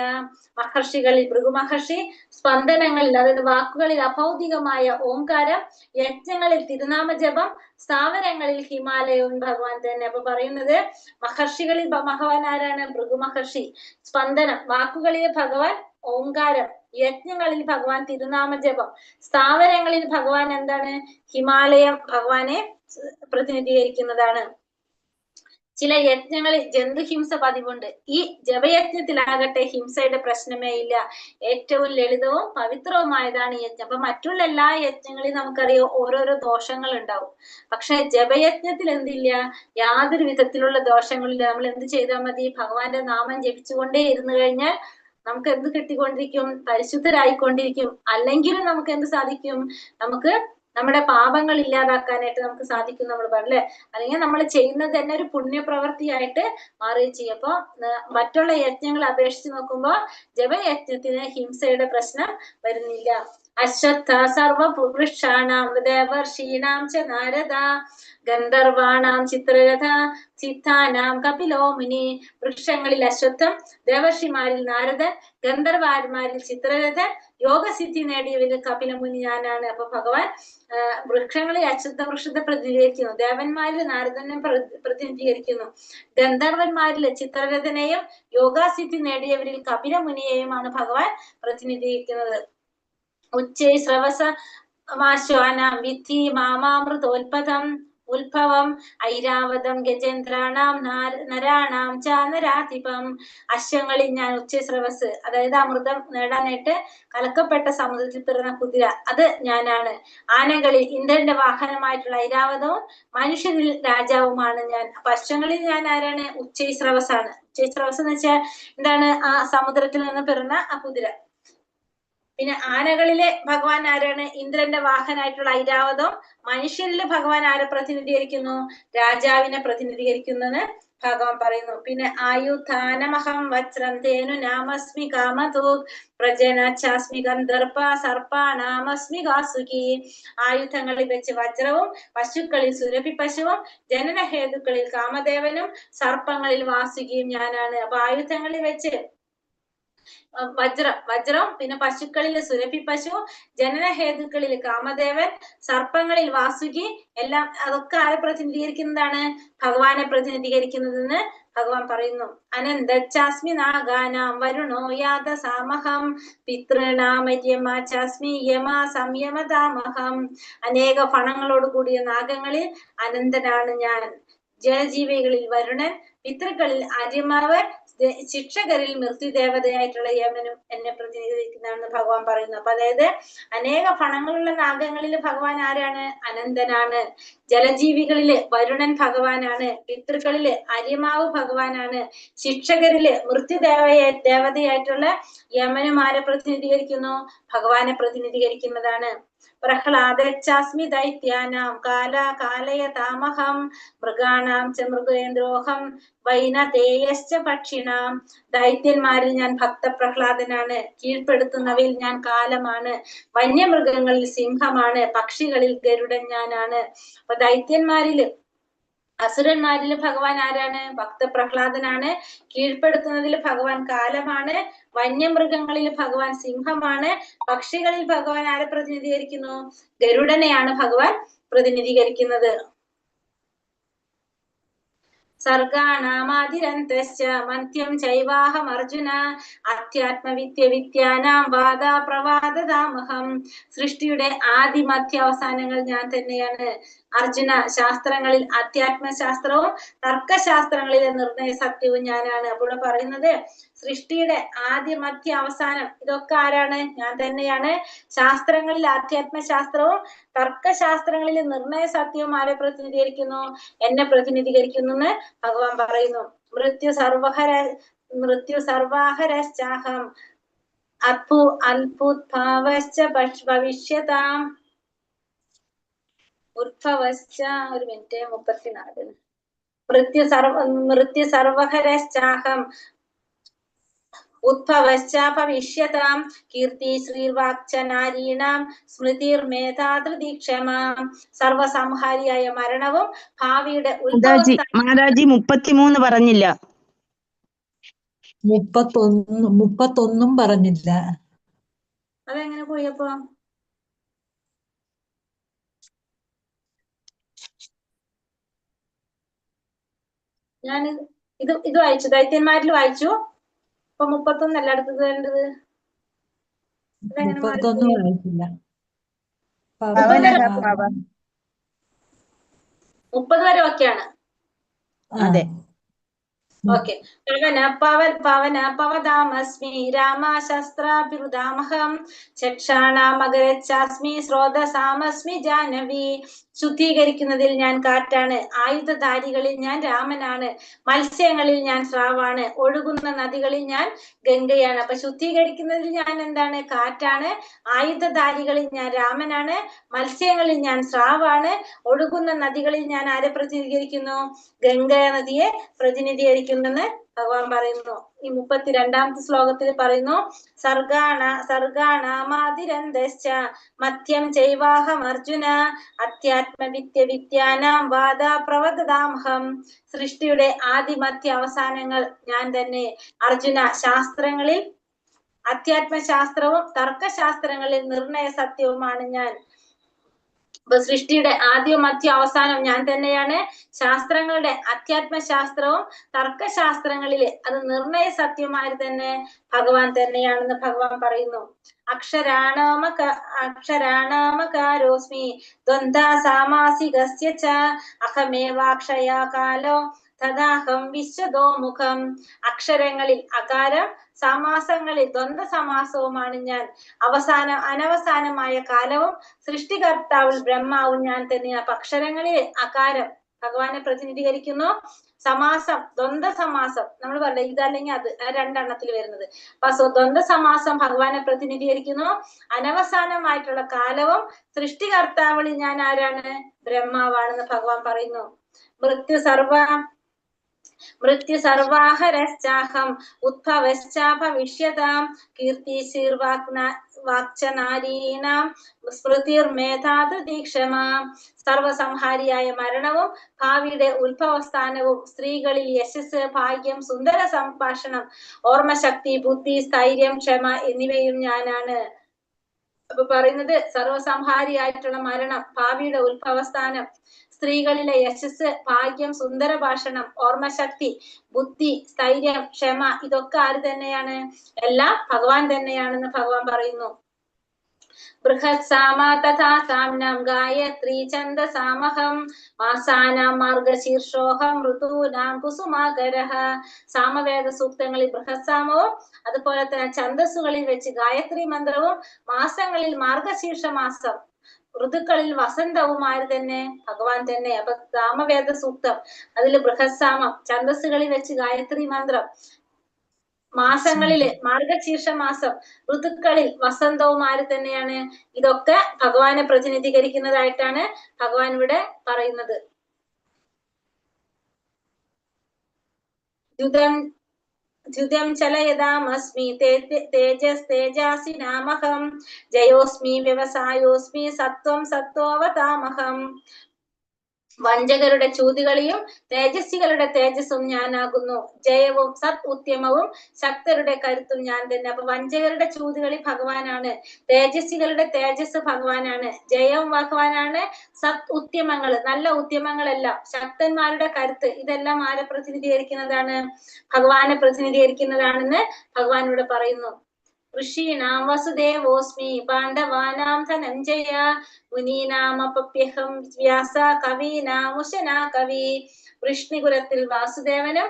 മഹർഷികളിൽ ഭൃഗുമഹർഷി സ്പന്ദനങ്ങളിൽ, അതായത് വാക്കുകളിൽ അഭൗതികമായ ഓംകാരം, യജ്ഞങ്ങളിൽ തിരുനാമ ജപം, സ്ഥാവരങ്ങളിൽ ഹിമാലയവും ഭഗവാൻ തന്നെ. അപ്പൊ പറയുന്നത് മഹർഷികളിൽ ഭഗവാൻ ആരാണ്? ഭൃഗുമഹർഷി. സ്പന്ദനം, വാക്കുകളിൽ ഭഗവാൻ ഓംകാരം, യജ്ഞങ്ങളിൽ ഭഗവാൻ തിരുനാമ ജപം, സ്ഥാവരങ്ങളിൽ ഭഗവാൻ എന്താണ്? ഹിമാലയം ഭഗവാനെ പ്രതിനിധീകരിക്കുന്നതാണ്. ചില യജ്ഞങ്ങളിൽ ജന്തുഹിംസ പതിവുണ്ട്. ഈ ജപയജ്ഞത്തിലാകട്ടെ ഹിംസയുടെ പ്രശ്നമേ ഇല്ല. ഏറ്റവും ലളിതവും പവിത്രവുമായതാണ് ഈ യജ്ഞം. അപ്പൊ മറ്റുള്ള എല്ലാ യജ്ഞങ്ങളിലും നമുക്കറിയാം ഓരോരോ ദോഷങ്ങൾ ഉണ്ടാവും. പക്ഷെ ജപയജ്ഞത്തിൽ എന്തില്ല? യാതൊരു വിധത്തിലുള്ള ദോഷങ്ങളില്ല. നമ്മൾ എന്ത് ചെയ്താൽ മതി? ഭഗവാന്റെ നാമം ജപിച്ചുകൊണ്ടേ ഇരുന്നു കഴിഞ്ഞാൽ നമുക്ക് എന്ത് കിട്ടിക്കൊണ്ടിരിക്കും? പരിശുദ്ധരായിക്കൊണ്ടിരിക്കും. അല്ലെങ്കിലും നമുക്ക് എന്ത് സാധിക്കും? നമുക്ക് നമ്മുടെ പാപങ്ങൾ ഇല്ലാതാക്കാനായിട്ട് നമുക്ക് സാധിക്കും. നമ്മൾ പറഞ്ഞല്ലേ, അല്ലെങ്കിൽ നമ്മൾ ചെയ്യുന്നത് തന്നെ ഒരു പുണ്യപ്രവൃത്തിയായിട്ട് മാറുകയും ചെയ്യും. അപ്പൊ മറ്റുള്ള യജ്ഞങ്ങൾ അപേക്ഷിച്ച് നോക്കുമ്പോ ജപയജ്ഞത്തിന് ഹിംസയുടെ പ്രശ്നം വരുന്നില്ല. അശ്വത്ഥ സർവവൃക്ഷാണാം ദേവർഷീണാം ച നാരദ ഗന്ധർവാണാം ചിത്രരഥ സിദ്ധാനാം കപിലോ മുനി. വൃക്ഷങ്ങളിൽ അശ്വത്ഥം, ദേവർഷിമാരിൽ നാരദൻ, ഗന്ധർവാന്മാരിൽ ചിത്രരഥൻ, യോഗസിദ്ധി നേടിയവരിൽ കപിലമുനി ഞാനാണ്. അപ്പൊ ഭഗവാൻ വൃക്ഷങ്ങളിൽ അശ്വത്ഥ വൃക്ഷത്തെ പ്രതിനിധീകരിക്കുന്നു, ദേവന്മാരിൽ നാരദനെ പ്രതിനിധീകരിക്കുന്നു, ഗന്ധർവന്മാരിൽ ചിത്രരഥനെയും യോഗാസിദ്ധി നേടിയവരിൽ കപിലമുനിയെയുമാണ് ഭഗവാൻ പ്രതിനിധീകരിക്കുന്നത്. ഉച്ചൈ ശ്രവസ മാശ്വാനാം വിദ്ധി മാമാമൃതോൽപതം ഉത്ഭവം ഐരാവതം ഗജേന്ദ്രാണാം നരാണാം ചാനരാധിപം. അശ്വങ്ങളിൽ ഞാൻ ഉച്ചശ്രവസ്, അതായത് അമൃതം നേടാനായിട്ട് കലക്കപ്പെട്ട സമുദ്രത്തിൽ പിറന്ന കുതിര, അത് ഞാനാണ്. ആനകളിൽ ഇന്ദ്രന്റെ വാഹനമായിട്ടുള്ള ഐരാവതവും മനുഷ്യരിൽ രാജാവുമാണ് ഞാൻ. അപ്പൊ അശ്വങ്ങളിൽ ഞാൻ ആരാണ്? ഉച്ചശ്രവസാണ്. ഉച്ചശ്രവസ് എന്ന് വെച്ചാൽ എന്താണ്? ആ സമുദ്രത്തിൽ നിന്ന് പിറന്ന ആ കുതിര. പിന്നെ ആനകളിലെ ഭഗവാൻ ആരാണ്? ഇന്ദ്രന്റെ വാഹനായിട്ടുള്ള ഐരാവതം. മനുഷ്യരിലെ ഭഗവാൻ ആരെ പ്രതിനിധീകരിക്കുന്നു? രാജാവിനെ പ്രതിനിധീകരിക്കുന്നെന്ന് ഭഗവാൻ പറയുന്നു. പിന്നെ ആയുധാനമഹം വജ്രം തേനു നാമസ്മി കാമധൂ പ്രജനാച്ഛാസ്മി ഗന്ധർപ്പ സർപ്പാണാമസ്മി വാസുകി. ആയുധങ്ങളിൽ വെച്ച് വജ്രവും, പശുക്കളിൽ സുരഭി പശുവും, ജനനഹേതുക്കളിൽ കാമദേവനും, സർപ്പങ്ങളിൽ വാസുകിയും ഞാനാണ്. അപ്പൊ ആയുധങ്ങളിൽ വെച്ച് വജ്രം, പിന്നെ പശുക്കളിൽ സുരഭി പശു, ജനനഹേതുക്കളിൽ കാമദേവൻ, സർപ്പങ്ങളിൽ വാസുകി, എല്ലാം അതൊക്കെ ആരെ പ്രതിനിധീകരിക്കുന്നതാണ്? ഭഗവാനെ പ്രതിനിധീകരിക്കുന്നതെന്ന് ഭഗവാൻ പറയുന്നു. അനന്തച്ചാസ്മി നാഗാനാം വരുണോ യാത സാമഹം പിതൃണാമര്യമാചാസ്മി യമാ സംയമതാമഹം. അനേക ഫണങ്ങളോട് കൂടിയ നാഗങ്ങളിൽ അനന്തനാണ് ഞാൻ. ജലജീവികളിൽ വരുണൻ, പിതൃക്കളിൽ അര്യമാവൻ, ശിക്ഷകരിൽ മൃത്യുദേവതയായിട്ടുള്ള യമനും എന്നെ പ്രതിനിധീകരിക്കുന്നതാണെന്ന് ഭഗവാൻ പറയുന്നു. അപ്പൊ അതായത് അനേക ഫണങ്ങളുള്ള നാഗങ്ങളിൽ ഭഗവാൻ ആരാണ്? അനന്തനാണ്. ജലജീവികളില് വരുണൻ ഭഗവാനാണ്, പിതൃക്കളില് അര്യമാവ് ഭഗവാനാണ്, ശിക്ഷകരില് ദേവതയായിട്ടുള്ള യമനും ആരെ പ്രതിനിധീകരിക്കുന്നു? ഭഗവാനെ പ്രതിനിധീകരിക്കുന്നതാണ്. പ്രഹ്ലാദച്ചാസ്മി ദൈത്യാനാം കാലയതാമഹം മൃഗാണാം ച മൃഗേന്ദ്രോഹം വൈനതേയശ്ച പക്ഷിണാം. ദൈത്യന്മാരിൽ ഞാൻ ഭക്തപ്രഹ്ലാദനാണ്, കീഴ്പ്പെടുത്തുന്നവയിൽ ഞാൻ കാലമാണ്, വന്യമൃഗങ്ങളിൽ സിംഹമാണ്, പക്ഷികളിൽ ഗരുഡൻ ഞാനാണ്. അപ്പൊ ദൈത്യന്മാരില് അസുരന്മാരിൽ ഭഗവാൻ ആരാണ്? ഭക്തപ്രഹ്ലാദനാണ്. കീഴ്പ്പെടുത്തുന്നതിൽ ഭഗവാൻ കാലമാണ്, വന്യമൃഗങ്ങളിൽ ഭഗവാൻ സിംഹമാണ്, പക്ഷികളിൽ ഭഗവാൻ ആരെ പ്രതിനിധീകരിക്കുന്നു? ഗരുഡനെയാണ് ഭഗവാൻ പ്രതിനിധീകരിക്കുന്നത്. സർഗാണാമാതിരന്തശ്ച മന്ത്യം ചൈവാഹം അർജുന അധ്യാത്മവിദ്യ വിദ്യാനാം വാദാ പ്രവാദതാമഹം. സൃഷ്ടിയുടെ ആദി മധ്യ അവസാനങ്ങൾ ഞാൻ തന്നെയാണ്. അർജുന, ശാസ്ത്രങ്ങളിൽ അധ്യാത്മശാസ്ത്രവും തർക്കശാസ്ത്രങ്ങളിലെ നിർണയ സത്യവും ഞാനാണ്. അപ്പോൾ പറയുന്നത് സൃഷ്ടിയുടെ ആദ്യ മധ്യ അവസാനം ഇതൊക്കെ ആരാണ്? ഞാൻ തന്നെയാണ്. ശാസ്ത്രങ്ങളിൽ ആധ്യാത്മശാസ്ത്രവും തർക്കശാസ്ത്രങ്ങളിലെ നിർണയ സത്യവും ആരെ പ്രതിനിധീകരിക്കുന്നു? എന്നെ പ്രതിനിധീകരിക്കുന്നു എന്ന് ഭഗവാൻ പറയുന്നു. മൃത്യു സർവാഹരശ്ചാഹം അത്ഭുദ്ഭാവശ്ച ഭവിഷ്യതാം ഉദ്ഭവശ്ച ഒരു മിനിറ്റ് 34 മൃത്യു സർവഹരശ്ചാഹം ഉദ്ഭവശ്ച ഭവിഷ്യതാം കീർത്തി ശ്രീവാക്ച നാരീണാം സ്മൃതിർമേധാതൃതീക്ഷമാം സർവസംഹാരിയായ മരണവും ഭാവിയുടെ മാതാജി 33 പറഞ്ഞില്ല. 31 പറഞ്ഞില്ല. അതെങ്ങനെ പോയപ്പോ? ഞാൻ ഇത് വായിച്ചു, ദൈത്യന്മാരിൽ വായിച്ചു. അപ്പൊ 31 അല്ല അടുത്തത് വേണ്ടത്. 31 വായിച്ചില്ല. 30 വരെ ഒക്കെയാണ്. അതെ. ഓക്കെ. പവനാമസ്മി രാമശസ്ത്രാഭിരുദാമഹം ചക്ഷാണാമകരച്ചാസ്മി സ്രോതസാമസ്മി ജാനവി. ശുദ്ധീകരിക്കുന്നതിൽ ഞാൻ കാറ്റാണ്, ആയുധധാരികളിൽ ഞാൻ രാമനാണ്, മത്സ്യങ്ങളിൽ ഞാൻ സ്രാവാണ്, ഒഴുകുന്ന നദികളിൽ ഞാൻ ഗംഗയാണ്. അപ്പൊ ശുദ്ധീകരിക്കുന്നതിൽ ഞാൻ എന്താണ്? കാറ്റാണ്. ആയുധധാരികളിൽ ഞാൻ രാമനാണ്, മത്സ്യങ്ങളിൽ ഞാൻ സ്രാവാണ്, ഒഴുകുന്ന നദികളിൽ ഞാൻ ആരെ പ്രതിനിധീകരിക്കുന്നു? ഗംഗാ നദിയെ പ്രതിനിധീകരിക്കുന്നെന്ന് ഭഗവാൻ പറയുന്നു. ഈ 32ാമത്തെ ശ്ലോകത്തിൽ പറയുന്നു, സർഗാണാമാതിരന്തശ്ച മധ്യം ചൈവാഹം അർജുന അധ്യാത്മവിദ്യാനാം വാദ പ്രവദാമഹം. സൃഷ്ടിയുടെ ആദിമധ്യ അവസാനങ്ങൾ ഞാൻ തന്നെ അർജുന. ശാസ്ത്രങ്ങളിൽ അധ്യാത്മശാസ്ത്രവും തർക്കശാസ്ത്രങ്ങളിൽ നിർണയ സത്യവുമാണ് ഞാൻ. അപ്പൊ സൃഷ്ടിയുടെ ആദ്യവും മധ്യ അവസാനം ഞാൻ തന്നെയാണ്. ശാസ്ത്രങ്ങളുടെ അധ്യാത്മശാസ്ത്രവും തർക്കശാസ്ത്രങ്ങളില് അത് നിർണയ സത്യമായി തന്നെ ഭഗവാൻ തന്നെയാണെന്ന് ഭഗവാൻ പറയുന്നു. അക്ഷരാണാമകാരോസ്മി ദ്വന്ദ്വ സാമാസികസ്യ ച അഹമേവാക്ഷയ കാലോ തദാഹം വിശ്വതോമുഖം. അക്ഷരങ്ങളിൽ അകാരം, സമാസങ്ങളിൽ ദ്വന്ദ്വ സമാസവുമാണ് ഞാൻ. അനവസാനമായ കാലവും സൃഷ്ടികർത്താവിൽ ബ്രഹ്മാവും ഞാൻ തന്നെയാണ്. അപ്പൊ അക്ഷരങ്ങളിൽ അകാരം ഭഗവാനെ പ്രതിനിധീകരിക്കുന്നു. സമാസം ദ്വന്ദ്വ സമാസം നമ്മൾ പറഞ്ഞ ഇതല്ലെങ്കിൽ അത്, രണ്ടെണ്ണത്തിൽ വരുന്നത്. അപ്പൊ ദ്വന്ദ്വ സമാസം ഭഗവാനെ പ്രതിനിധീകരിക്കുന്നു. അനവസാനമായിട്ടുള്ള കാലവും സൃഷ്ടികർത്താവിൽ ഞാൻ ആരാണ്? ബ്രഹ്മാവാണെന്ന് ഭഗവാൻ പറയുന്നു. മൃത്യു സർവാഹരശ്ചാഹം ഉദ്ഭവശ്ചാഭവിഷ്യതാം കീർത്തിശീർവാക്ച നാരീണാം സ്മൃതിർമേധാതൃതീക്ഷമാം. സർവസംഹാരിയായ മരണവും ഭാവിയുടെ ഉത്ഭവസ്ഥാനവും സ്ത്രീകളിൽ യശസ്, ഭാഗ്യം, സുന്ദര സംഭാഷണം, ഓർമ്മശക്തി, ബുദ്ധി, സ്ഥൈര്യം, ക്ഷമ എന്നിവയും ഞാനാണ്. അപ്പൊ പറയുന്നത് സർവസംഹാരിയായിട്ടുള്ള മരണം, ഭാവിയുടെ ഉത്ഭവസ്ഥാനം, സ്ത്രീകളിലെ യശസ്, ഭാഗ്യം, സുന്ദര ഭാഷണം, ഓർമ്മശക്തി, ബുദ്ധി, സ്ഥൈര്യം, ക്ഷമ ഇതൊക്കെ ആര് തന്നെയാണ്? എല്ലാം ഭഗവാൻ തന്നെയാണെന്ന് ഭഗവാൻ പറയുന്നു. ബൃഹത്സാമ തഥാ സാമ്നം ഗായത്രി ഛന്ദസാമഹം മാസാനാം മാർഗശീർഷോഹം ഋതൂനാം കുസുമാകരഃ. സാമവേദ സൂക്തങ്ങളിൽ ബൃഹത്സാമവും അതുപോലെ തന്നെ ഛന്ദസ്സുകളിൽ വെച്ച് ഗായത്രി മന്ത്രവും മാസങ്ങളിൽ മാർഗശീർഷ മാസം ഋതുക്കളിൽ വസന്തവുമാര് തന്നെ? ഭഗവാൻ തന്നെ. അപ്പൊ സാമവേദ സൂക്തം അതിൽ ബൃഹത്സാമം, ഛന്ദസ്സുകളിൽ വെച്ച് ഗായത്രി മന്ത്രം, മാസങ്ങളില് മാർഗശീർഷ മാസം, ഋതുക്കളിൽ വസന്തവും ആര് തന്നെയാണ്? ഇതൊക്കെ ഭഗവാനെ പ്രതിനിധീകരിക്കുന്നതായിട്ടാണ് ഭഗവാൻ ഇവിടെ പറയുന്നത്. ദ്യുതം ചലയതാമസ്മി തേജസ്തേജാസി നാമഹം ജയോസ്മി വ്യവസായോസ്മി സത്വം സത്വവതാമഹം. വഞ്ചകരുടെ ചൂതുകളിയും തേജസ്വികളുടെ തേജസ്സും ഞാനാകുന്നു. ജയവും സത് ഉദ്യമവും ശക്തരുടെ കരുത്തും ഞാൻ തന്നെ. അപ്പൊ വഞ്ചകരുടെ ചൂതുകളി ഭഗവാനാണ്, തേജസ്വികളുടെ തേജസ് ഭഗവാനാണ്, ജയവും ഭഗവാനാണ്, സത് ഉദ്യമങ്ങൾ നല്ല ഉദ്യമങ്ങളെല്ലാം, ശക്തന്മാരുടെ കരുത്ത് ഇതെല്ലാം ആരെ പ്രതിനിധീകരിക്കുന്നതാണ്? ഭഗവാനെ പ്രതിനിധീകരിക്കുന്നതാണെന്ന് ഭഗവാൻ ഇവിടെ പറയുന്നു. ഋഷീണാം വസുദേവോസ്മി പാണ്ഡവാനാം ധനഞ്ജയ മുനീനാമപ്യഹം വ്യാസ കവീനാമുശനാ കവി. വൃഷ്ണികുലത്തിൽ വാസുദേവനും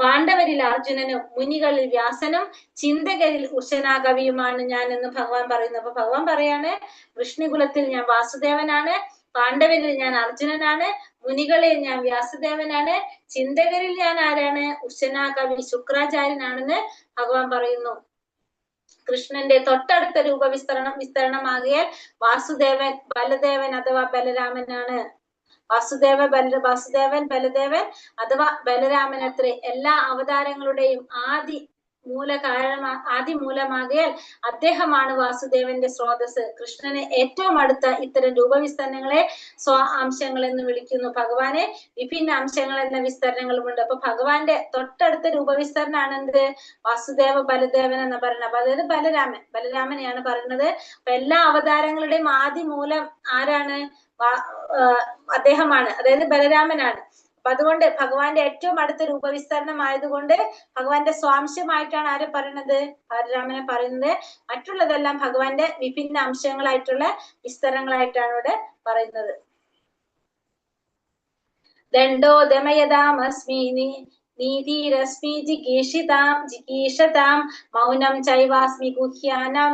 പാണ്ഡവരിൽ അർജുനനും മുനികളിൽ വ്യാസനും ചിന്തകരിൽ ഉശനാ കവിയുമാണ് ഞാൻ എന്ന് ഭഗവാൻ പറയുന്നു. അപ്പൊ ഭഗവാൻ പറയാണ്, വൃഷ്ണികുലത്തിൽ ഞാൻ വാസുദേവനാണ്, പാണ്ഡവരിൽ ഞാൻ അർജുനനാണ്, മുനികളിൽ ഞാൻ വ്യാസദേവനാണ്, ചിന്തകരിൽ ഞാൻ ആരാണ്? ഉശനാ കവി ശുക്രാചാര്യനാണെന്ന് ഭഗവാൻ പറയുന്നു. കൃഷ്ണന്റെ തൊട്ടടുത്ത വിസ്തരണമാകിയാൽ വാസുദേവൻ ബലദേവൻ അഥവാ ബലരാമനാണ്. വാസുദേവൻ ബലദേവൻ അഥവാ ബലരാമൻ അത്രേ. എല്ലാ അവതാരങ്ങളുടെയും ആദിമൂലമാകിയാൽ അദ്ദേഹമാണ് വാസുദേവന്റെ സ്രോതസ്. കൃഷ്ണന് ഏറ്റവും അടുത്ത ഇത്തരം രൂപവിസ്തരണങ്ങളെ അംശങ്ങൾ എന്ന് വിളിക്കുന്നു. ഭഗവാനെ വിഭിന്ന അംശങ്ങൾ എന്ന വിസ്തരണങ്ങളുമുണ്ട്. അപ്പൊ ഭഗവാന്റെ തൊട്ടടുത്ത രൂപവിസ്തരണമാണ് എന്ത്? വാസുദേവ ബലദേവൻ എന്ന് പറയുന്നത്. അപ്പൊ അതായത് ബലരാമനെയാണ് പറയുന്നത്. അപ്പൊ എല്ലാ അവതാരങ്ങളുടെയും ആദിമൂലം ആരാണ്? അദ്ദേഹമാണ്, അതായത് ബലരാമനാണ്. അപ്പൊ അതുകൊണ്ട് ഭഗവാന്റെ ഏറ്റവും അടുത്ത രൂപവിസ്തരണം ആയതുകൊണ്ട് ഭഗവാന്റെ സ്വാംശമായിട്ടാണ് ആരെ പറയുന്നത്? ബലരാമനെ പറയുന്നത്. മറ്റുള്ളതെല്ലാം ഭഗവാന്റെ വിഭിന്ന അംശങ്ങളായിട്ടുള്ള വിസ്തരണങ്ങളായിട്ടാണ് ഇവിടെ പറയുന്നത്. ദണ്ഡോ ദമയതാമസ്മി നീതിരസ്മി ജിഗീഷതാം മൗനം ചൈവാസ്മി ഗുഹ്യാനാം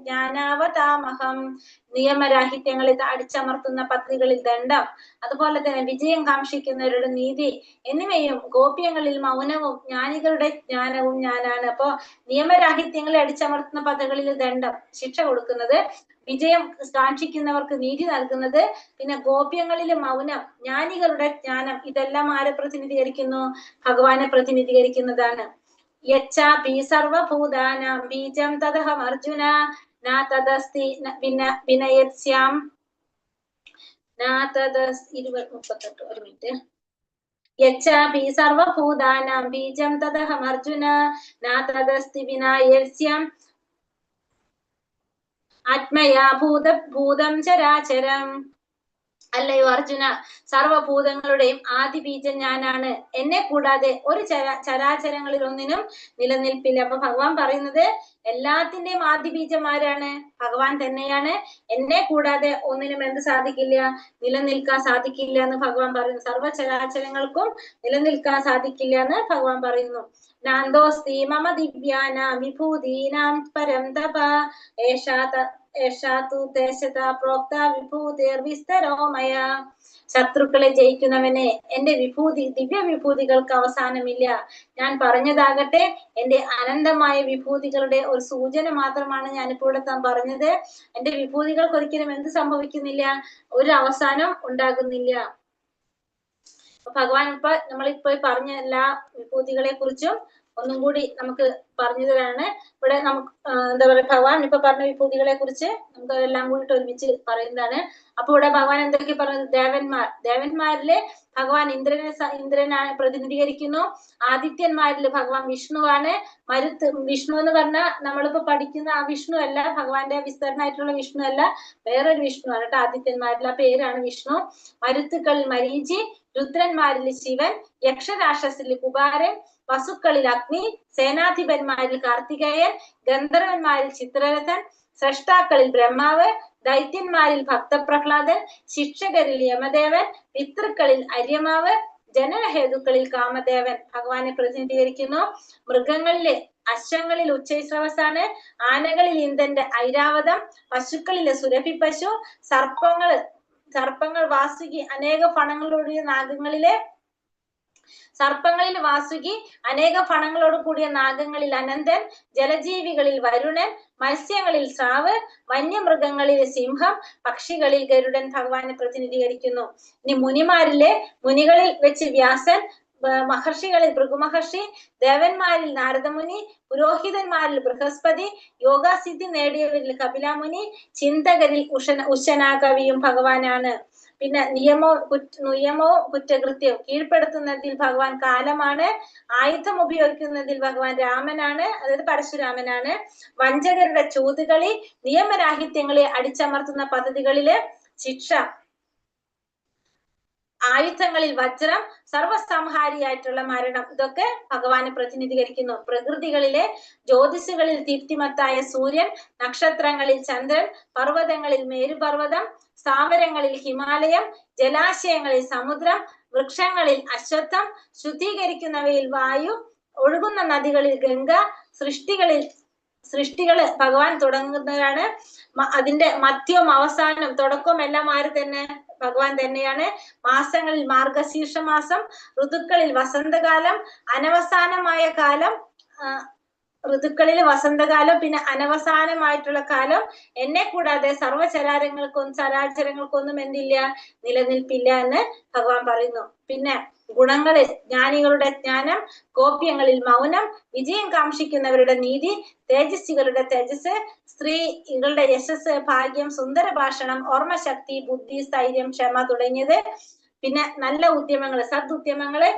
ജ്ഞാനാവതാമഹം. നിയമരാഹിത്യങ്ങളിൽ അടിച്ചമർത്തുന്ന പദ്ധതികളിൽ ദണ്ഡം, അതുപോലെ തന്നെ വിജയം കാക്ഷിക്കുന്നവരുടെ നീതി എന്നിവയും ഗോപ്യങ്ങളിൽ മൗനവും ജ്ഞാനികളുടെ ജ്ഞാനവും ഞാനാണ്. അപ്പോ നിയമരാഹിത്യങ്ങളെ അടിച്ചമർത്തുന്ന പദ്ധതികളിൽ ദണ്ഡം, ശിക്ഷ കൊടുക്കുന്നത്, വിജയം കാക്ഷിക്കുന്നവർക്ക് നീതി നൽകുന്നത്, പിന്നെ ഗോപ്യങ്ങളിലെ മൗനം, ജ്ഞാനികളുടെ ജ്ഞാനം, ഇതെല്ലാം ആരെ പ്രതിനിധീകരിക്കുന്നു? ഭഗവാനെ പ്രതിനിധീകരിക്കുന്നതാണ്. യച്ചാപി സർവഭൂതാനാം ബീജം തദഹം അർജുന നാ തദസ്തി വിനയസ്യാം ഒരു മിനിറ്റ്. യച്ചാപി സർവഭൂതാനാം ബീജം തദഹം അർജുന നാ തദസ്തി വിനയസ്യാം ആത്മയാ ഭൂതം ചരാചരം. അല്ലയോ അർജുന, സർവഭൂതങ്ങളുടെയും ആദി ബീജം ഞാനാണ്. എന്നെ കൂടാതെ ഒരു ചരാചരങ്ങളിൽ ഒന്നിനും നിലനിൽപ്പില്ല. അപ്പൊ ഭഗവാൻ പറയുന്നത് എല്ലാത്തിന്റെയും ആദി ബീജം ആരാണ്? ഭഗവാൻ തന്നെയാണ്. എന്നെ കൂടാതെ ഒന്നിനും എന്ത് സാധിക്കില്ല? നിലനിൽക്കാൻ സാധിക്കില്ല എന്ന് ഭഗവാൻ പറയുന്നു. സർവചരാചരങ്ങൾക്കും നിലനിൽക്കാൻ സാധിക്കില്ല എന്ന് ഭഗവാൻ പറയുന്നു. നാന്തോസ്തി മമ ദിവ്യാനാം വിഭൂതീനാം പരം തപ പ്രോക്ത വിഭൂതിർവിസ്തരോമയ. ശത്രുക്കളെ ജയിക്കുന്നവനെ, എന്റെ ദിവ്യ വിഭൂതികൾക്ക് അവസാനമില്ല. ഞാൻ പറഞ്ഞതാകട്ടെ എന്റെ അനന്തമായ വിഭൂതികളുടെ ഒരു സൂചന മാത്രമാണ് ഞാനിപ്പോൾ ഇവിടെ പറഞ്ഞത്. എന്റെ വിഭൂതികൾക്ക് ഒരിക്കലും എന്ത് സംഭവിക്കുന്നില്ല? ഒരു അവസാനം ഉണ്ടാകുന്നില്ല. ഭഗവാൻ നമ്മളിപ്പോ പറഞ്ഞ എല്ലാ വിഭൂതികളെ കുറിച്ചും ഒന്നും കൂടി നമുക്ക് പറഞ്ഞു തരാണ്. ഇവിടെ നമുക്ക് എന്താ പറയുക, ഭഗവാൻ ഇപ്പൊ പറഞ്ഞ വിഭൂതികളെ കുറിച്ച് നമുക്ക് എല്ലാം കൂടിയിട്ട് ഒരുമിച്ച് പറയുന്നതാണ്. അപ്പൊ ഇവിടെ ഭഗവാൻ എന്തൊക്കെ പറഞ്ഞത്? ദേവന്മാരില് ഭഗവാൻ ഇന്ദ്രനെ പ്രതിനിധീകരിക്കുന്നു. ആദിത്യന്മാരില് ഭഗവാൻ വിഷ്ണുവാണ്. വിഷ്ണു എന്ന് പറഞ്ഞാൽ നമ്മളിപ്പോ പഠിക്കുന്ന ആ വിഷ്ണു അല്ല, ഭഗവാന്റെ വിസ്തരണമായിട്ടുള്ള വിഷ്ണു അല്ല, വേറൊരു വിഷ്ണു ആണ് കേട്ടോ. ആദിത്യന്മാരിൽ ആ പേരാണ് വിഷ്ണു. മരുത്തുക്കളിൽ മരീചി, രുദ്രന്മാരിൽ ശിവൻ, യക്ഷരാക്ഷസിൽ കുബാരൻ, വസുക്കളിൽ അഗ്നി, സേനാധിപന്മാരിൽ കാർത്തികേയൻ, ഗന്ധർവന്മാരിൽ ചിത്രരഥൻ, സ്രഷ്ടാക്കളിൽ ബ്രഹ്മാവ്, ദൈത്യന്മാരിൽ ഭക്തപ്രഹ്ലാദൻ, ശിക്ഷകരിൽ യമദേവൻ, പിതൃക്കളിൽ അര്യമാവ്, ജനനഹേതുക്കളിൽ കാമദേവൻ ഭഗവാനെ പ്രതിനിധീകരിക്കുന്നു. മൃഗങ്ങളിലെ അശ്വങ്ങളിൽ ഉച്ചൈസ്രവസാണ്, ആനകളിൽ ഇന്ദ്രന്റെ ഐരാവതം, പശുക്കളിലെ സുരഭി പശു, സർപ്പങ്ങൾ വാസുകി അനേക ഫണങ്ങളോടുകൂടിയ നാഗങ്ങളിലെ അനേക ഫണങ്ങളോട് കൂടിയ നാഗങ്ങളിൽ അനന്തൻ, ജലജീവികളിൽ വരുണൻ, മത്സ്യങ്ങളിൽ സ്രാവ്, വന്യമൃഗങ്ങളിൽ സിംഹം, പക്ഷികളിൽ ഗരുഡൻ ഭഗവാനെ പ്രതിനിധീകരിക്കുന്നു. ഇനി മുനികളിൽ വെച്ച് വ്യാസൻ, മഹർഷികളിൽ ഭൃഗുമഹർഷി, ദേവന്മാരിൽ നാരദമുനി, പുരോഹിതന്മാരിൽ ബൃഹസ്പതി, യോഗാസിദ്ധി നേടിയവരിൽ കപിലാമുനി, ചിന്തകരിൽ ഉശനാകവിയും ഭഗവാനാണ്. പിന്നെ നിയമവും കുറ്റകൃത്യവും കീഴ്പ്പെടുത്തുന്നതിൽ ഭഗവാൻ കാലമാണ്. ആയുധം ഉപയോഗിക്കുന്നതിൽ ഭഗവാൻ രാമനാണ്, അതായത് പരശുരാമനാണ്. വഞ്ചകരുടെ ചൂതുകളി, നിയമരാഹിത്യങ്ങളെ അടിച്ചമർത്തുന്ന പദ്ധതികളില് ശിക്ഷ, ആയുധങ്ങളിൽ വജ്രം, സർവസംഹാരിയായിട്ടുള്ള മരണം, ഇതൊക്കെ ഭഗവാനെ പ്രതിനിധീകരിക്കുന്നു. പ്രകൃതികളിലെ ജ്യോതിസുകളിൽ ദീപ്തിമത്തായ സൂര്യൻ, നക്ഷത്രങ്ങളിൽ ചന്ദ്രൻ, പർവ്വതങ്ങളിൽ മേരുപർവ്വതം, സ്ഥാവരങ്ങളിൽ ഹിമാലയം, ജലാശയങ്ങളിൽ സമുദ്രം, വൃക്ഷങ്ങളിൽ അശ്വത്ഥം, ശുദ്ധീകരിക്കുന്നവയിൽ വായു, ഒഴുകുന്ന നദികളിൽ ഗംഗ, സൃഷ്ടികള് ഭഗവാൻ തുടങ്ങുന്നവരാണ്. അതിന്റെ മധ്യവും അവസാനവും തുടക്കവും എല്ലാം ആര് തന്നെ? ഭഗവാൻ തന്നെയാണ്. മാസങ്ങളിൽ മാർഗശീർഷ മാസം, ഋതുക്കളിൽ വസന്തകാലം, അനവസാനമായ കാലം, ഋതുക്കളിൽ വസന്തകാലം, പിന്നെ അനവസാനമായിട്ടുള്ള കാലം, എന്നെ കൂടാതെ ചരാചരങ്ങൾക്കൊന്നും എന്തില്ല, നിലനിൽപ്പില്ല എന്ന് ഭഗവാൻ പറയുന്നു. പിന്നെ ഗുണങ്ങളിൽ ജ്ഞാനികളുടെ ജ്ഞാനം, ഗോപ്യങ്ങളിൽ മൗനം, വിജയം കാക്ഷിക്കുന്നവരുടെ നീതി, തേജസ്വികളുടെ തേജസ്, സ്ത്രീകളുടെ യശസ്, ഭാഗ്യം, സുന്ദര ഭാഷണം, ഓർമ്മശക്തി, ബുദ്ധി, സ്ഥൈര്യം, ക്ഷമ തുടങ്ങിയത്. പിന്നെ നല്ല ഉദ്യമങ്ങള്, സദുദ്യമങ്ങള്,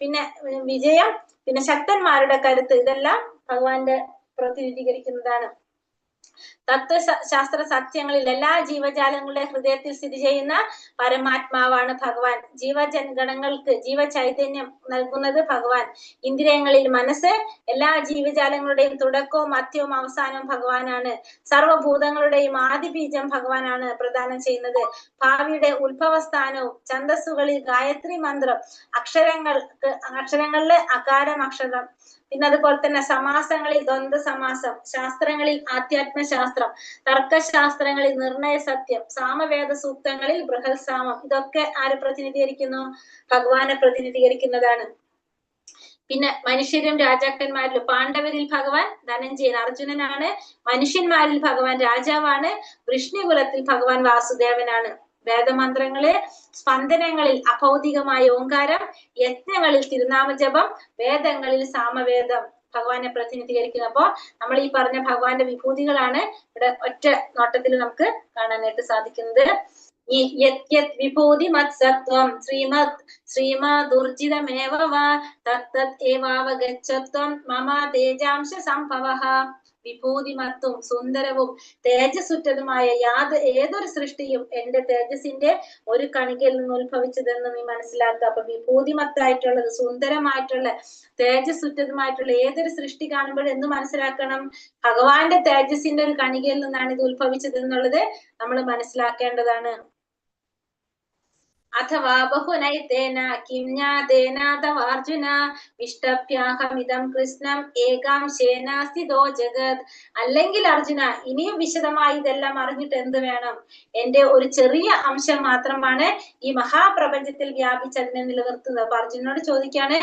പിന്നെ വിജയം, പിന്നെ ശക്തന്മാരുടെ കരുത്ത്, ഇതെല്ലാം ഭഗവാന്റെ പ്രതിനിധീകരിക്കുന്നതാണ്. തത്വശാസ്ത്ര സത്യങ്ങളിൽ എല്ലാ ജീവജാലങ്ങളുടെ ഹൃദയത്തിൽ സ്ഥിതി ചെയ്യുന്ന പരമാത്മാവാണ് ഭഗവാൻ. ജീവജനഗണങ്ങൾക്ക് ജീവചൈതന്യം നൽകുന്നത് ഭഗവാൻ. ഇന്ദ്രിയങ്ങളിൽ മനസ്സ്, എല്ലാ ജീവജാലങ്ങളുടെയും തുടക്കവും മധ്യവും അവസാനവും ഭഗവാനാണ്. സർവഭൂതങ്ങളുടെയും ആദിബീജം ഭഗവാനാണ് പ്രദാനം ചെയ്യുന്നത്. ഭാവിയുടെ ഉത്ഭവസ്ഥാനവും ഛന്ദസ്സുകളിൽ ഗായത്രി മന്ത്രം, അക്ഷരങ്ങളില് അകാരം അക്ഷരം, പിന്നെ അതുപോലെ തന്നെ സമാസങ്ങളിൽ ദ്വന്ദ് സമാസം, ശാസ്ത്രങ്ങളിൽ ആധ്യാത്മശാസ്ത്രം, തർക്കശാസ്ത്രങ്ങളിൽ നിർണയ സത്യം, സാമവേദ സൂക്തങ്ങളിൽ ബൃഹത് സാമം, ഇതൊക്കെ ആര് പ്രതിനിധീകരിക്കുന്നു? ഭഗവാനെ പ്രതിനിധീകരിക്കുന്നതാണ്. പിന്നെ മനുഷ്യരും രാജാക്കന്മാരിലും പാണ്ഡവരിൽ ഭഗവാൻ ധനഞ്ജയൻ അർജുനനാണ്, മനുഷ്യന്മാരിൽ ഭഗവാൻ രാജാവാണ്, വൃഷ്ണികുലത്തിൽ ഭഗവാൻ വാസുദേവനാണ്. വേദമന്ത്രങ്ങള്, സ്പന്ദനങ്ങളിൽ അഭൗതികമായ ഓങ്കാരം, യജ്ഞങ്ങളിൽ തിരുനാമജപം, വേദങ്ങളിൽ സാമവേദം ഭഗവാനെ പ്രതിനിധീകരിക്കുന്നു. അപ്പോ നമ്മൾ ഈ പറഞ്ഞ ഭഗവാന്റെ വിഭൂതികളാണ് ഇവിടെ ഒറ്റ നോട്ടത്തിൽ നമുക്ക് കാണാനായിട്ട് സാധിക്കുന്നത്. ഈ വിഭൂതി മത്സത്വം ശ്രീമദുർജിതമേവ തത്തത് ഏവാവഗച്ഛത്വം മമ തേജാംശ സംഭവഃ. വിഭൂതിമത്തും സുന്ദരവും തേജസ്സുറ്റതുമായ ഏതൊരു സൃഷ്ടിയും എന്റെ തേജസ്സിന്റെ ഒരു കണികയിൽ നിന്ന് ഉത്ഭവിച്ചതെന്ന് നീ മനസ്സിലാക്കുക. അപ്പൊ വിഭൂതിമത്തായിട്ടുള്ളത്, സുന്ദരമായിട്ടുള്ള, തേജസ്സുറ്റതുമായിട്ടുള്ള ഏതൊരു സൃഷ്ടി കാണുമ്പോഴും എന്ത് മനസ്സിലാക്കണം? ഭഗവാന്റെ തേജസ്സിന്റെ ഒരു കണികയിൽ നിന്നാണ് ഇത് ഉത്ഭവിച്ചത് എന്നുള്ളത് നമ്മൾ മനസ്സിലാക്കേണ്ടതാണ്. അഥവാ ബഹുനൈതേന കിം ജ്ഞാതേന തവാർജുന വിഷ്ടഭ്യാഹമിദം കൃഷ്ണം ഏകാംശേന സ്ഥിതോ ജഗത്. അല്ലെങ്കിൽ അർജുന, ഇനിയും വിശദമായി ഇതെല്ലാം അറിഞ്ഞിട്ട് എന്ത് വേണം? എന്റെ ഒരു ചെറിയ അംശം മാത്രമാണ് ഈ മഹാപ്രപഞ്ചത്തിൽ വ്യാപിച്ച് അതിനെ നിലനിർത്തുന്നത്. അപ്പൊ അർജുനോട് ചോദിക്കാണ്,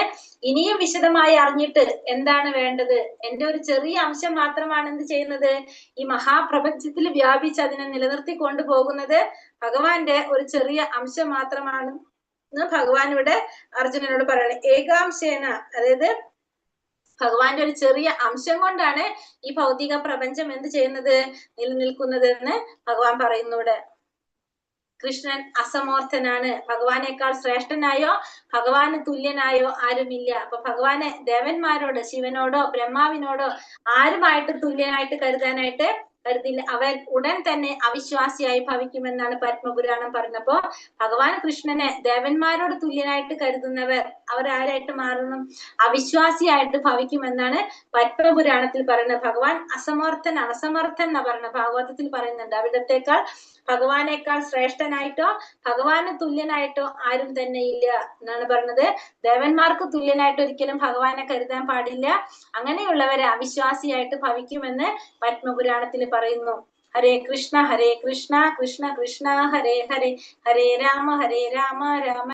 ഇനിയും വിശദമായി അറിഞ്ഞിട്ട് എന്താണ് വേണ്ടത്? എന്റെ ഒരു ചെറിയ അംശം മാത്രമാണ് എന്ത് ചെയ്യുന്നത്? ഈ മഹാപ്രപഞ്ചത്തിൽ വ്യാപിച്ച് അതിനെ നിലനിർത്തി കൊണ്ടുപോകുന്നത് ഭഗവാന്റെ ഒരു ചെറിയ അംശം മാത്രമാണ് എന്ന് ഭഗവാൻ ഇവിടെ അർജുനനോട് പറയണേ. ഏകാംശേന, അതായത് ഭഗവാന്റെ ഒരു ചെറിയ അംശം കൊണ്ടാണ് ഈ ഭൗതിക പ്രപഞ്ചം എന്ത് ചെയ്യുന്നത്? നിലനിൽക്കുന്നത് എന്ന് ഭഗവാൻ പറയുന്നൂടെ. കൃഷ്ണൻ അസമോർത്ഥനാണ്. ഭഗവാനേക്കാൾ ശ്രേഷ്ഠനായോ ഭഗവാന് തുല്യനായോ ആരുമില്ല. അപ്പൊ ഭഗവാനെ ദേവന്മാരോട്, ശിവനോടോ ബ്രഹ്മാവിനോടോ ആരുമായിട്ട് തുല്യനായിട്ട് കരുതാനായിട്ട് കരുതില്ല. അവൻ ഉടൻ തന്നെ അവിശ്വാസിയായി ഭവിക്കുമെന്നാണ് പത്മപുരാണം പറഞ്ഞപ്പോ ഭഗവാൻ കൃഷ്ണനെ ദേവന്മാരോട് തുല്യനായിട്ട് കരുതുന്നവർ അവർ ആരായിട്ട് മാറുന്നു? അവിശ്വാസിയായിട്ട് ഭവിക്കുമെന്നാണ് പത്മപുരാണത്തിൽ പറയുന്നത്. ഭഗവാൻ അസമർത്ഥൻ എന്നാ പറയുന്നത്. ഭാഗവതത്തിൽ പറയുന്നുണ്ട്, അവിടത്തേക്കാൾ ഭഗവാനേക്കാൾ ശ്രേഷ്ഠനായിട്ടോ ഭഗവാന് തുല്യനായിട്ടോ ആരും തന്നെ ഇല്ല എന്നാണ് പറയുന്നത്. ദേവന്മാർക്ക് തുല്യനായിട്ട് ഒരിക്കലും ഭഗവാനെ കരുതാൻ പാടില്ല. അങ്ങനെയുള്ളവരെ അവിശ്വാസിയായിട്ട് ഭവിക്കുമെന്ന് പത്മപുരാണത്തിൽ പറയുന്നു. ഹരേ കൃഷ്ണ കൃഷ്ണ കൃഷ്ണ ഹരേ ഹരേ, ഹരേ രാമ രാമ